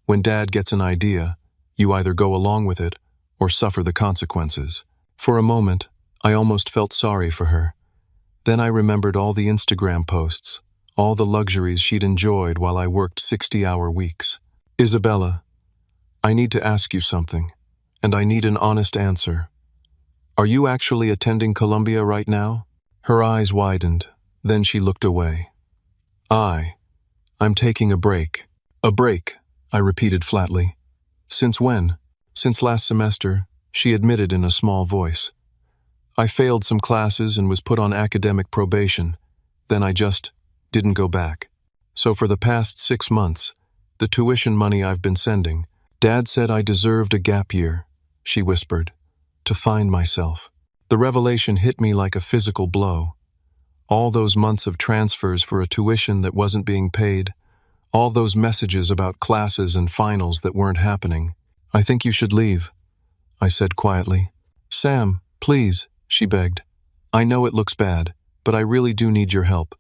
When Dad gets an idea, you either go along with it or suffer the consequences." For a moment, I almost felt sorry for her. Then I remembered all the Instagram posts, all the luxuries she'd enjoyed while I worked 60-hour weeks. "Isabella, I need to ask you something, and I need an honest answer. Are you actually attending Columbia right now?" Her eyes widened, then she looked away. I'm taking a break." "A break," I repeated flatly. "Since when?" "Since last semester," she admitted in a small voice. "I failed some classes and was put on academic probation. Then I just didn't go back. So for the past 6 months, the tuition money I've been sending, Dad said I deserved a gap year," she whispered, "to find myself." The revelation hit me like a physical blow. All those months of transfers for a tuition that wasn't being paid, all those messages about classes and finals that weren't happening. "I think you should leave," I said quietly. "Sam, please," she begged. "I know it looks bad, but I really do need your help.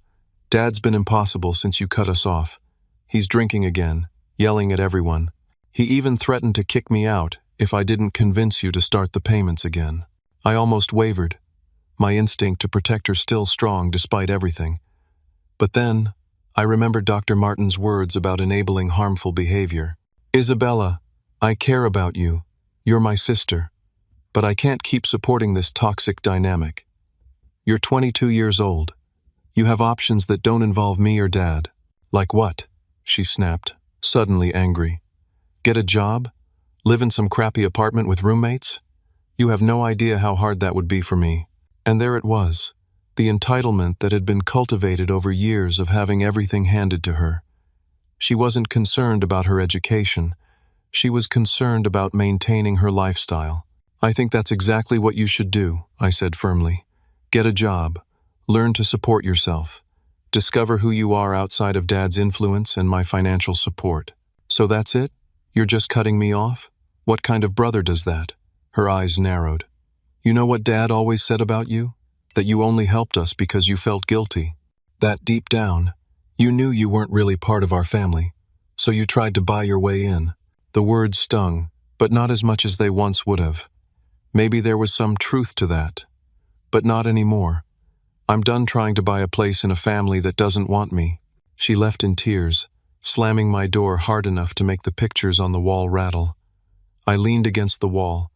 Dad's been impossible since you cut us off. He's drinking again, yelling at everyone. He even threatened to kick me out if I didn't convince you to start the payments again." I almost wavered, my instinct to protect her still strong despite everything. But then, I remembered Dr. Martin's words about enabling harmful behavior. "Isabella, I care about you. You're my sister. But I can't keep supporting this toxic dynamic. You're 22 years old. You have options that don't involve me or Dad." "Like what?" she snapped, suddenly angry. "Get a job? Live in some crappy apartment with roommates? You have no idea how hard that would be for me." And there it was, the entitlement that had been cultivated over years of having everything handed to her. She wasn't concerned about her education. She was concerned about maintaining her lifestyle. "I think that's exactly what you should do," I said firmly. "Get a job. Learn to support yourself. Discover who you are outside of Dad's influence and my financial support." "So that's it? You're just cutting me off? What kind of brother does that?" Her eyes narrowed. You know what Dad always said about you? That you only helped us because you felt guilty. That deep down, you knew you weren't really part of our family, so you tried to buy your way in. The words stung, but not as much as they once would have. Maybe there was some truth to that. But not anymore. I'm done trying to buy a place in a family that doesn't want me. She left in tears, slamming my door hard enough to make the pictures on the wall rattle. I leaned against the wall,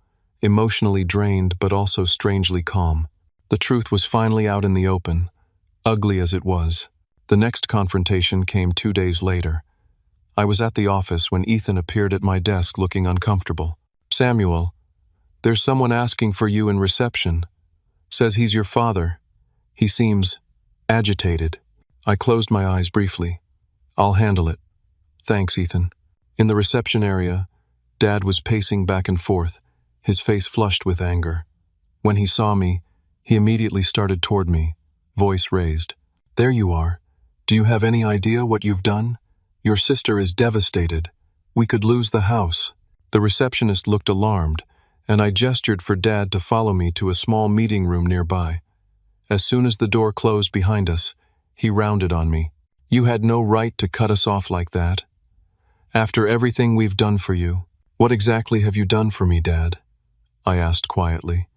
emotionally drained but also strangely calm. The truth was finally out in the open, ugly as it was. The next confrontation came 2 days later. I was at the office when Ethan appeared at my desk looking uncomfortable. Samuel, there's someone asking for you in reception. Says he's your father. He seems agitated. I closed my eyes briefly. I'll handle it. Thanks, Ethan. In the reception area, Dad was pacing back and forth, his face flushed with anger. When he saw me, he immediately started toward me, voice raised. There you are. Do you have any idea what you've done? Your sister is devastated. We could lose the house. The receptionist looked alarmed, and I gestured for Dad to follow me to a small meeting room nearby. As soon as the door closed behind us, he rounded on me. You had no right to cut us off like that. After everything we've done for you, what exactly have you done for me, Dad? I asked quietly.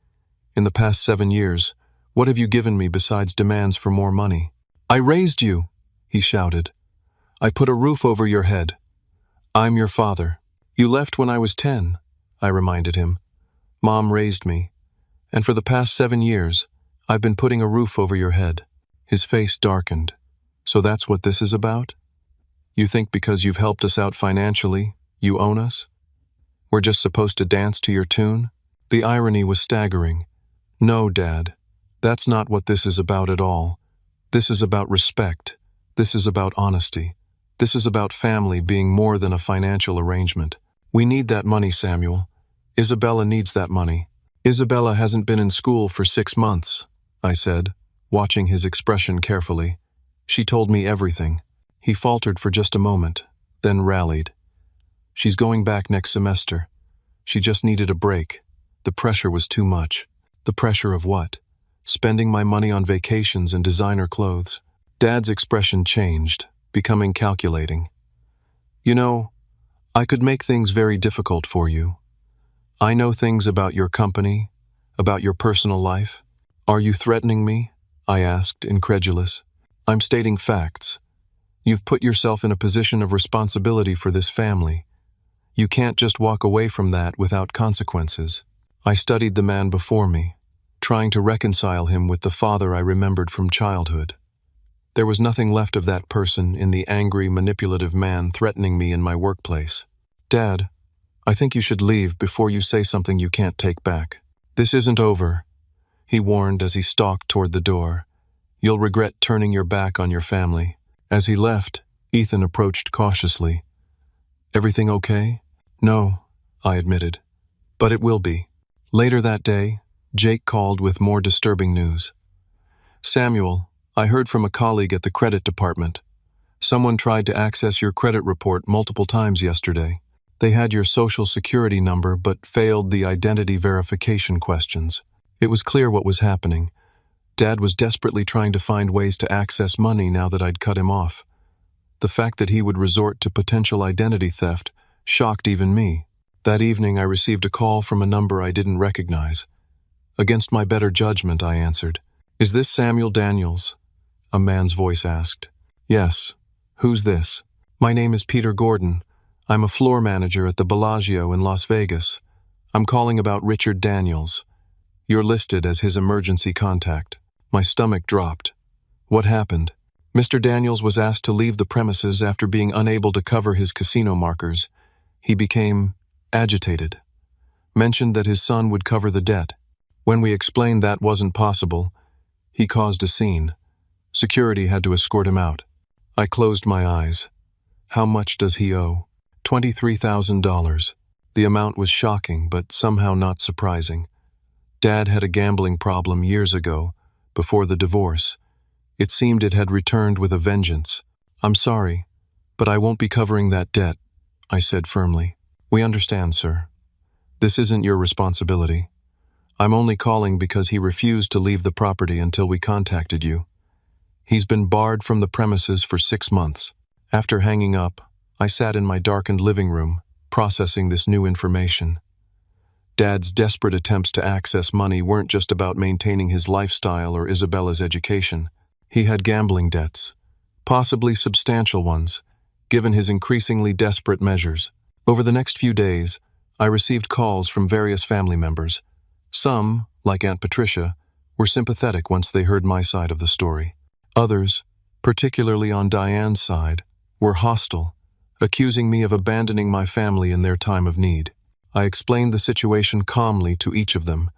In the past 7 years, what have you given me besides demands for more money? I raised you, he shouted. I put a roof over your head. I'm your father. You left when I was 10, I reminded him. Mom raised me, and for the past 7 years, I've been putting a roof over your head. His face darkened. So that's what this is about? You think because you've helped us out financially, you own us? We're just supposed to dance to your tune? The irony was staggering. No, Dad, that's not what this is about at all. This is about respect. This is about honesty. This is about family being more than a financial arrangement. We need that money, Samuel. Isabella needs that money. Isabella hasn't been in school for 6 months, I said, watching his expression carefully. She told me everything. He faltered for just a moment, then rallied. She's going back next semester. She just needed a break. The pressure was too much. The pressure of what? Spending my money on vacations and designer clothes. Dad's expression changed, becoming calculating. You know, I could make things very difficult for you. I know things about your company, about your personal life. Are you threatening me? I asked, incredulous. I'm stating facts. You've put yourself in a position of responsibility for this family. You can't just walk away from that without consequences. I studied the man before me, trying to reconcile him with the father I remembered from childhood. There was nothing left of that person in the angry, manipulative man threatening me in my workplace. Dad, I think you should leave before you say something you can't take back. This isn't over, he warned as he stalked toward the door. You'll regret turning your back on your family. As he left, Ethan approached cautiously. Everything okay? No, I admitted. But it will be. Later that day, Jake called with more disturbing news. Samuel, I heard from a colleague at the credit department. Someone tried to access your credit report multiple times yesterday. They had your social security number but failed the identity verification questions. It was clear what was happening. Dad was desperately trying to find ways to access money now that I'd cut him off. The fact that he would resort to potential identity theft shocked even me. That evening I received a call from a number I didn't recognize. Against my better judgment, I answered. Is this Samuel Daniels? A man's voice asked. Yes. Who's this? My name is Peter Gordon. I'm a floor manager at the Bellagio in Las Vegas. I'm calling about Richard Daniels. You're listed as his emergency contact. My stomach dropped. What happened? Mr. Daniels was asked to leave the premises after being unable to cover his casino markers. He became agitated. Mentioned that his son would cover the debt. When we explained that wasn't possible, he caused a scene. Security had to escort him out. I closed my eyes. How much does he owe? $23,000. The amount was shocking, but somehow not surprising. Dad had a gambling problem years ago, before the divorce. It seemed it had returned with a vengeance. I'm sorry, but I won't be covering that debt, I said firmly. We understand, sir. This isn't your responsibility. I'm only calling because he refused to leave the property until we contacted you. He's been barred from the premises for 6 months. After hanging up, I sat in my darkened living room, processing this new information. Dad's desperate attempts to access money weren't just about maintaining his lifestyle or Isabella's education. He had gambling debts, possibly substantial ones, given his increasingly desperate measures. Over the next few days, I received calls from various family members. Some, like Aunt Patricia, were sympathetic once they heard my side of the story. Others, particularly on Diane's side, were hostile, accusing me of abandoning my family in their time of need. I explained the situation calmly to each of them,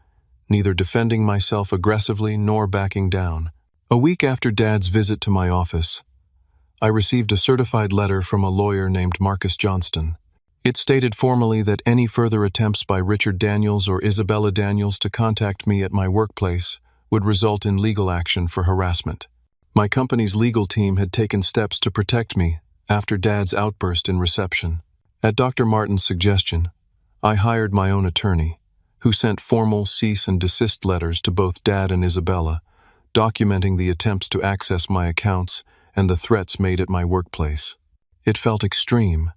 neither defending myself aggressively nor backing down. A week after Dad's visit to my office, I received a certified letter from a lawyer named Marcus Johnston. It stated formally that any further attempts by Richard Daniels or Isabella Daniels to contact me at my workplace would result in legal action for harassment. My company's legal team had taken steps to protect me after Dad's outburst in reception. At Dr. Martin's suggestion, I hired my own attorney, who sent formal cease and desist letters to both Dad and Isabella, documenting the attempts to access my accounts and the threats made at my workplace. It felt extreme,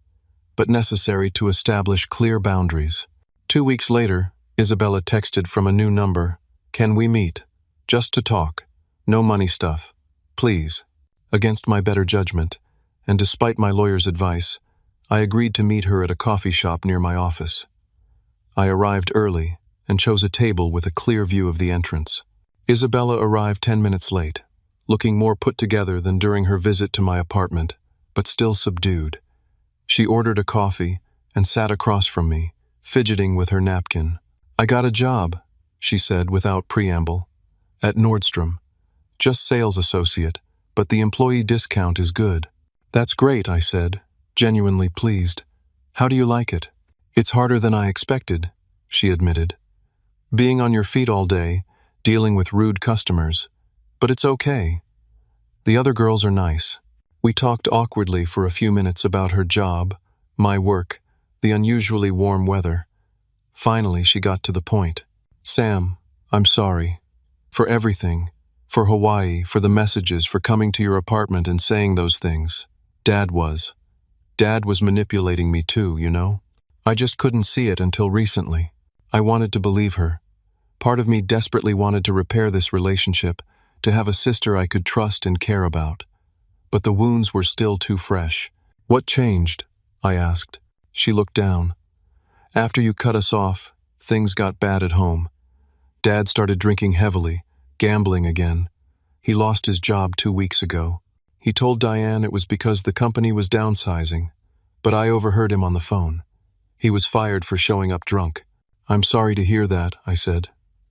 but necessary to establish clear boundaries. 2 weeks later, Isabella texted from a new number, "Can we meet? Just to talk. No money stuff. Please." Against my better judgment, and despite my lawyer's advice, I agreed to meet her at a coffee shop near my office. I arrived early and chose a table with a clear view of the entrance. Isabella arrived 10 minutes late, looking more put together than during her visit to my apartment, but still subdued. She ordered a coffee and sat across from me, fidgeting with her napkin. "I got a job," she said without preamble, "at Nordstrom. Just sales associate, but the employee discount is good." "That's great," I said, genuinely pleased. "How do you like it?" "It's harder than I expected," she admitted. "Being on your feet all day, dealing with rude customers, but it's okay. The other girls are nice." We talked awkwardly for a few minutes about her job, my work, the unusually warm weather. Finally, she got to the point. "Sam, I'm sorry. For everything. For Hawaii, for the messages, for coming to your apartment and saying those things. Dad was manipulating me too, you know? I just couldn't see it until recently. I wanted to believe her. Part of me desperately wanted to repair this relationship, to have a sister I could trust and care about. But the wounds were still too fresh. "What changed?" I asked. She looked down. "After you cut us off, things got bad at home. Dad started drinking heavily, gambling again. He lost his job 2 weeks ago. He told Diane it was because the company was downsizing, but I overheard him on the phone. He was fired for showing up drunk." "I'm sorry to hear that," I said,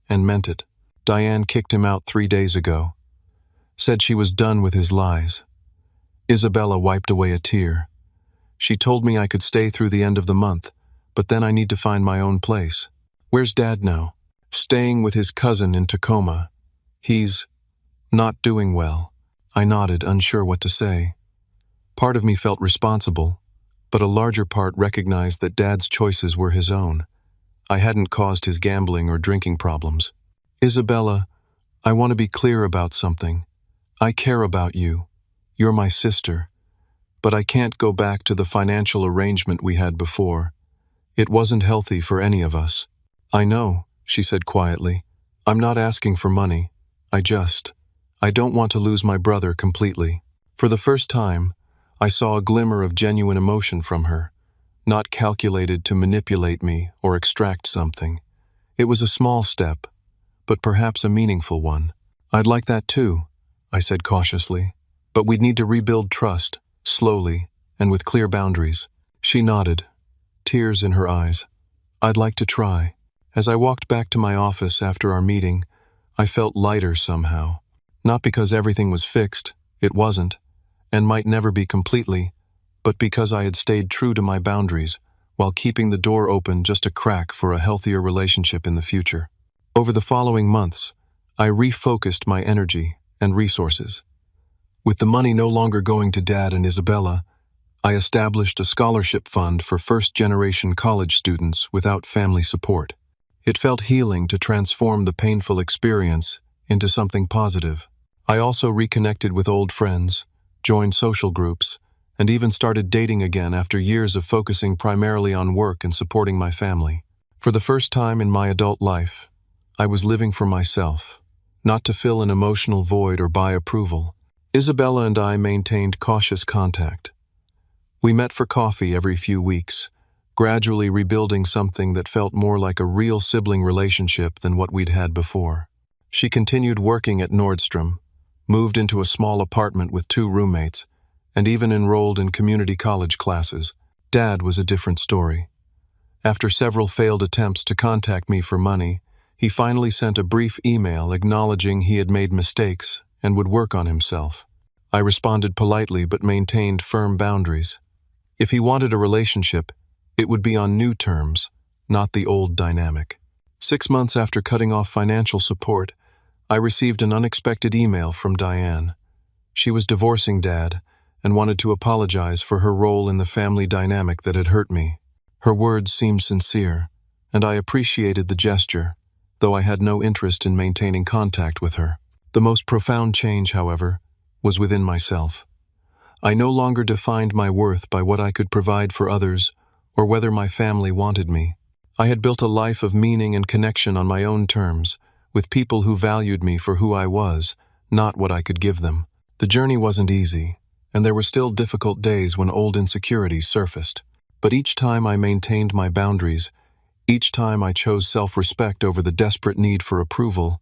and meant it. "Diane kicked him out 3 days ago. Said she was done with his lies." Isabella wiped away a tear. "She told me I could stay through the end of the month, but then I need to find my own place." "Where's Dad now?" "Staying with his cousin in Tacoma. He's not doing well." I nodded, unsure what to say. Part of me felt responsible, but a larger part recognized that Dad's choices were his own. I hadn't caused his gambling or drinking problems. "Isabella, I want to be clear about something. I care about you. You're my sister. But I can't go back to the financial arrangement we had before. It wasn't healthy for any of us." "I know," she said quietly. "I'm not asking for money. I don't want to lose my brother completely." For the first time, I saw a glimmer of genuine emotion from her, not calculated to manipulate me or extract something. It was a small step, but perhaps a meaningful one. "I'd like that too," I said cautiously. "But we'd need to rebuild trust, slowly, and with clear boundaries." She nodded, tears in her eyes. "I'd like to try." As I walked back to my office after our meeting, I felt lighter somehow. Not because everything was fixed, it wasn't, and might never be completely, but because I had stayed true to my boundaries, while keeping the door open just a crack for a healthier relationship in the future. Over the following months, I refocused my energy and resources. With the money no longer going to Dad and Isabella, I established a scholarship fund for first-generation college students without family support. It felt healing to transform the painful experience into something positive. I also reconnected with old friends, joined social groups, and even started dating again after years of focusing primarily on work and supporting my family. For the first time in my adult life, I was living for myself, not to fill an emotional void or buy approval. Isabella and I maintained cautious contact. We met for coffee every few weeks, gradually rebuilding something that felt more like a real sibling relationship than what we'd had before. She continued working at Nordstrom, moved into a small apartment with 2 roommates, and even enrolled in community college classes. Dad was a different story. After several failed attempts to contact me for money, he finally sent a brief email acknowledging he had made mistakes and would work on himself. I responded politely but maintained firm boundaries. If he wanted a relationship, it would be on new terms, not the old dynamic. 6 months after cutting off financial support, I received an unexpected email from Diane. She was divorcing Dad and wanted to apologize for her role in the family dynamic that had hurt me. Her words seemed sincere, and I appreciated the gesture, though I had no interest in maintaining contact with her. The most profound change, however, was within myself. I no longer defined my worth by what I could provide for others or whether my family wanted me. I had built a life of meaning and connection on my own terms, with people who valued me for who I was, not what I could give them. The journey wasn't easy, and there were still difficult days when old insecurities surfaced. But each time I maintained my boundaries, each time I chose self-respect over the desperate need for approval,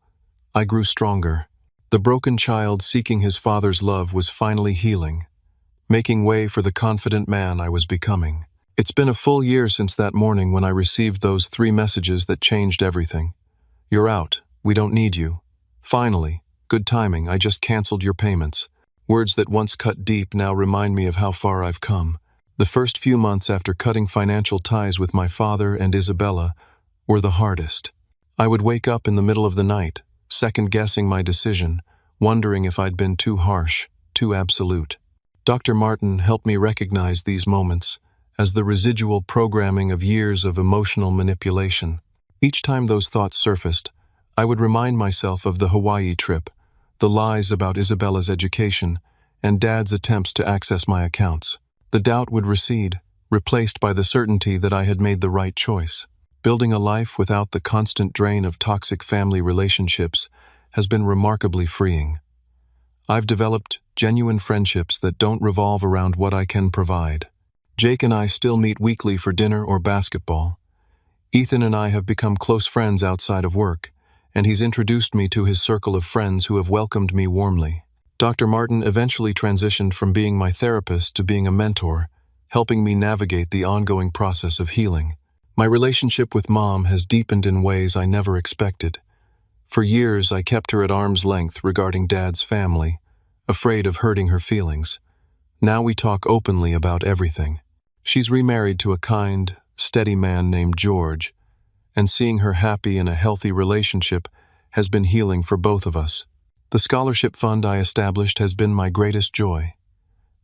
I grew stronger. The broken child seeking his father's love was finally healing, making way for the confident man I was becoming. It's been a full year since that morning when I received those 3 messages that changed everything. You're out. We don't need you. Finally, good timing, I just canceled your payments. Words that once cut deep now remind me of how far I've come. The first few months after cutting financial ties with my father and Isabella were the hardest. I would wake up in the middle of the night, second-guessing my decision, wondering if I'd been too harsh, too absolute. Dr. Martin helped me recognize these moments as the residual programming of years of emotional manipulation. Each time those thoughts surfaced, I would remind myself of the Hawaii trip, the lies about Isabella's education, and Dad's attempts to access my accounts. The doubt would recede, replaced by the certainty that I had made the right choice. Building a life without the constant drain of toxic family relationships has been remarkably freeing. I've developed genuine friendships that don't revolve around what I can provide. Jake and I still meet weekly for dinner or basketball. Ethan and I have become close friends outside of work, and he's introduced me to his circle of friends who have welcomed me warmly. Dr. Martin eventually transitioned from being my therapist to being a mentor, helping me navigate the ongoing process of healing. My relationship with Mom has deepened in ways I never expected. For years, I kept her at arm's length regarding Dad's family, afraid of hurting her feelings. Now we talk openly about everything. She's remarried to a kind, steady man named George, and seeing her happy in a healthy relationship has been healing for both of us. The scholarship fund I established has been my greatest joy.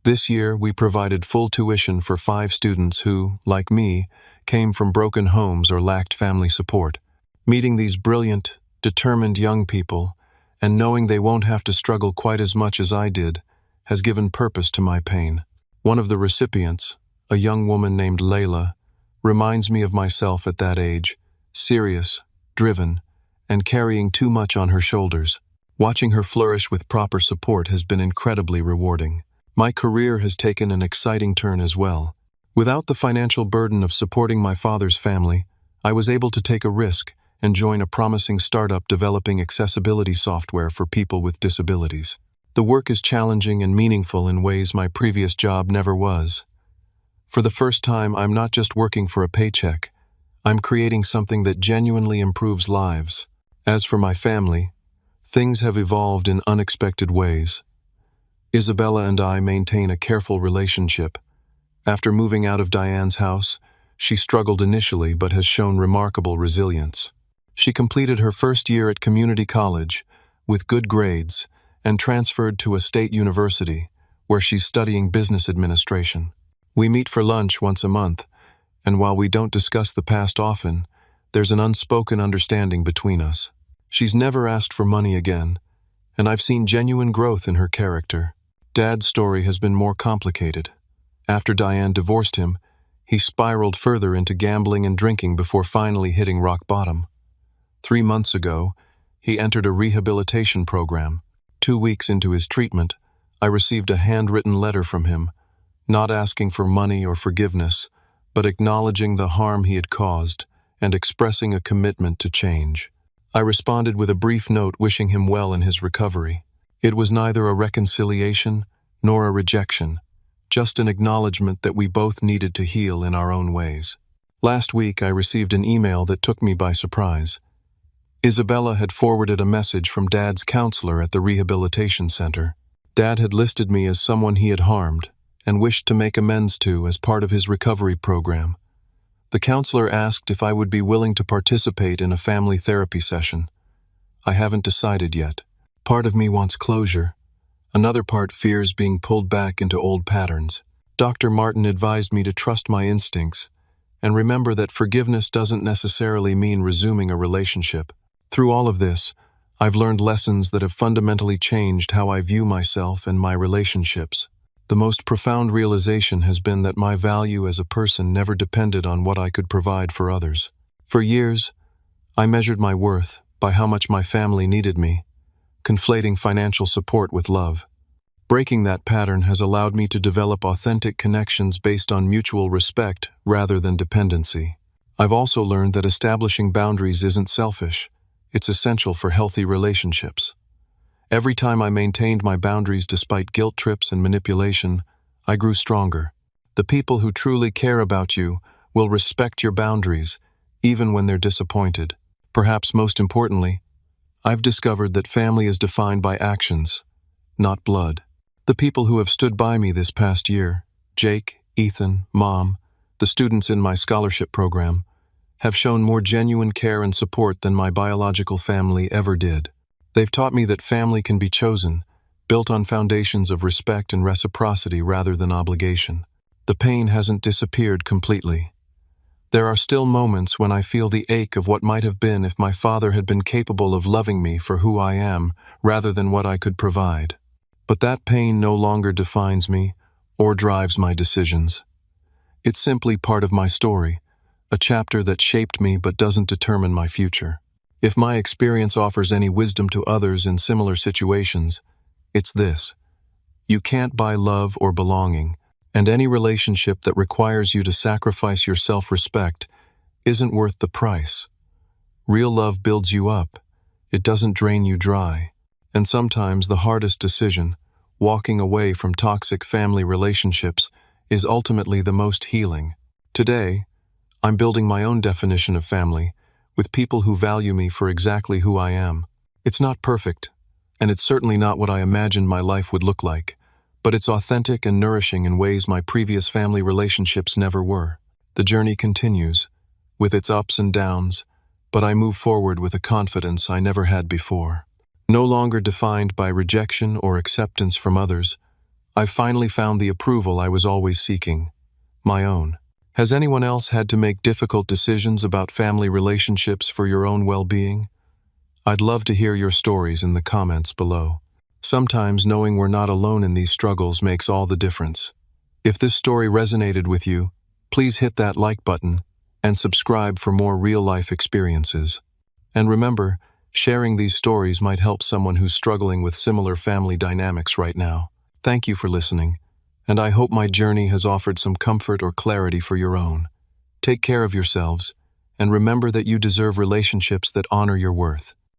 This year, we provided full tuition for 5 students who, like me, came from broken homes or lacked family support. Meeting these brilliant, determined young people, and knowing they won't have to struggle quite as much as I did, has given purpose to my pain. One of the recipients, a young woman named Layla, reminds me of myself at that age, serious, driven, and carrying too much on her shoulders. Watching her flourish with proper support has been incredibly rewarding. My career has taken an exciting turn as well. Without the financial burden of supporting my father's family, I was able to take a risk and join a promising startup developing accessibility software for people with disabilities. The work is challenging and meaningful in ways my previous job never was. For the first time, I'm not just working for a paycheck. I'm creating something that genuinely improves lives. As for my family, things have evolved in unexpected ways. Isabella and I maintain a careful relationship. After moving out of Diane's house, she struggled initially but has shown remarkable resilience. She completed her first year at community college with good grades and transferred to a state university where she's studying business administration. We meet for lunch once a month, and while we don't discuss the past often, there's an unspoken understanding between us. She's never asked for money again, and I've seen genuine growth in her character. Dad's story has been more complicated. After Diane divorced him, he spiraled further into gambling and drinking before finally hitting rock bottom. 3 months ago, he entered a rehabilitation program. 2 weeks into his treatment, I received a handwritten letter from him, not asking for money or forgiveness, but acknowledging the harm he had caused and expressing a commitment to change. I responded with a brief note wishing him well in his recovery. It was neither a reconciliation nor a rejection, just an acknowledgement that we both needed to heal in our own ways. Last week, I received an email that took me by surprise. Isabella had forwarded a message from Dad's counselor at the rehabilitation center. Dad had listed me as someone he had harmed and wished to make amends to as part of his recovery program. The counselor asked if I would be willing to participate in a family therapy session. I haven't decided yet. Part of me wants closure. Another part fears being pulled back into old patterns. Dr. Martin advised me to trust my instincts and remember that forgiveness doesn't necessarily mean resuming a relationship. Through all of this, I've learned lessons that have fundamentally changed how I view myself and my relationships. The most profound realization has been that my value as a person never depended on what I could provide for others. For years, I measured my worth by how much my family needed me, conflating financial support with love. Breaking that pattern has allowed me to develop authentic connections based on mutual respect rather than dependency. I've also learned that establishing boundaries isn't selfish. It's essential for healthy relationships. Every time I maintained my boundaries despite guilt trips and manipulation, I grew stronger. The people who truly care about you will respect your boundaries, even when they're disappointed. Perhaps most importantly, I've discovered that family is defined by actions, not blood. The people who have stood by me this past year, Jake, Ethan, Mom, the students in my scholarship program, have shown more genuine care and support than my biological family ever did. They've taught me that family can be chosen, built on foundations of respect and reciprocity rather than obligation. The pain hasn't disappeared completely. There are still moments when I feel the ache of what might have been if my father had been capable of loving me for who I am rather than what I could provide. But that pain no longer defines me or drives my decisions. It's simply part of my story, a chapter that shaped me but doesn't determine my future. If my experience offers any wisdom to others in similar situations, it's this: you can't buy love or belonging, and any relationship that requires you to sacrifice your self-respect isn't worth the price. Real love builds you up. It doesn't drain you dry. And sometimes the hardest decision, walking away from toxic family relationships, is ultimately the most healing. Today, I'm building my own definition of family, with people who value me for exactly who I am. It's not perfect, and it's certainly not what I imagined my life would look like, but it's authentic and nourishing in ways my previous family relationships never were. The journey continues, with its ups and downs, but I move forward with a confidence I never had before. No longer defined by rejection or acceptance from others, I've finally found the approval I was always seeking, my own. Has anyone else had to make difficult decisions about family relationships for your own well-being? I'd love to hear your stories in the comments below. Sometimes knowing we're not alone in these struggles makes all the difference. If this story resonated with you, please hit that like button and subscribe for more real-life experiences. And remember, sharing these stories might help someone who's struggling with similar family dynamics right now. Thank you for listening, and I hope my journey has offered some comfort or clarity for your own. Take care of yourselves, and remember that you deserve relationships that honor your worth.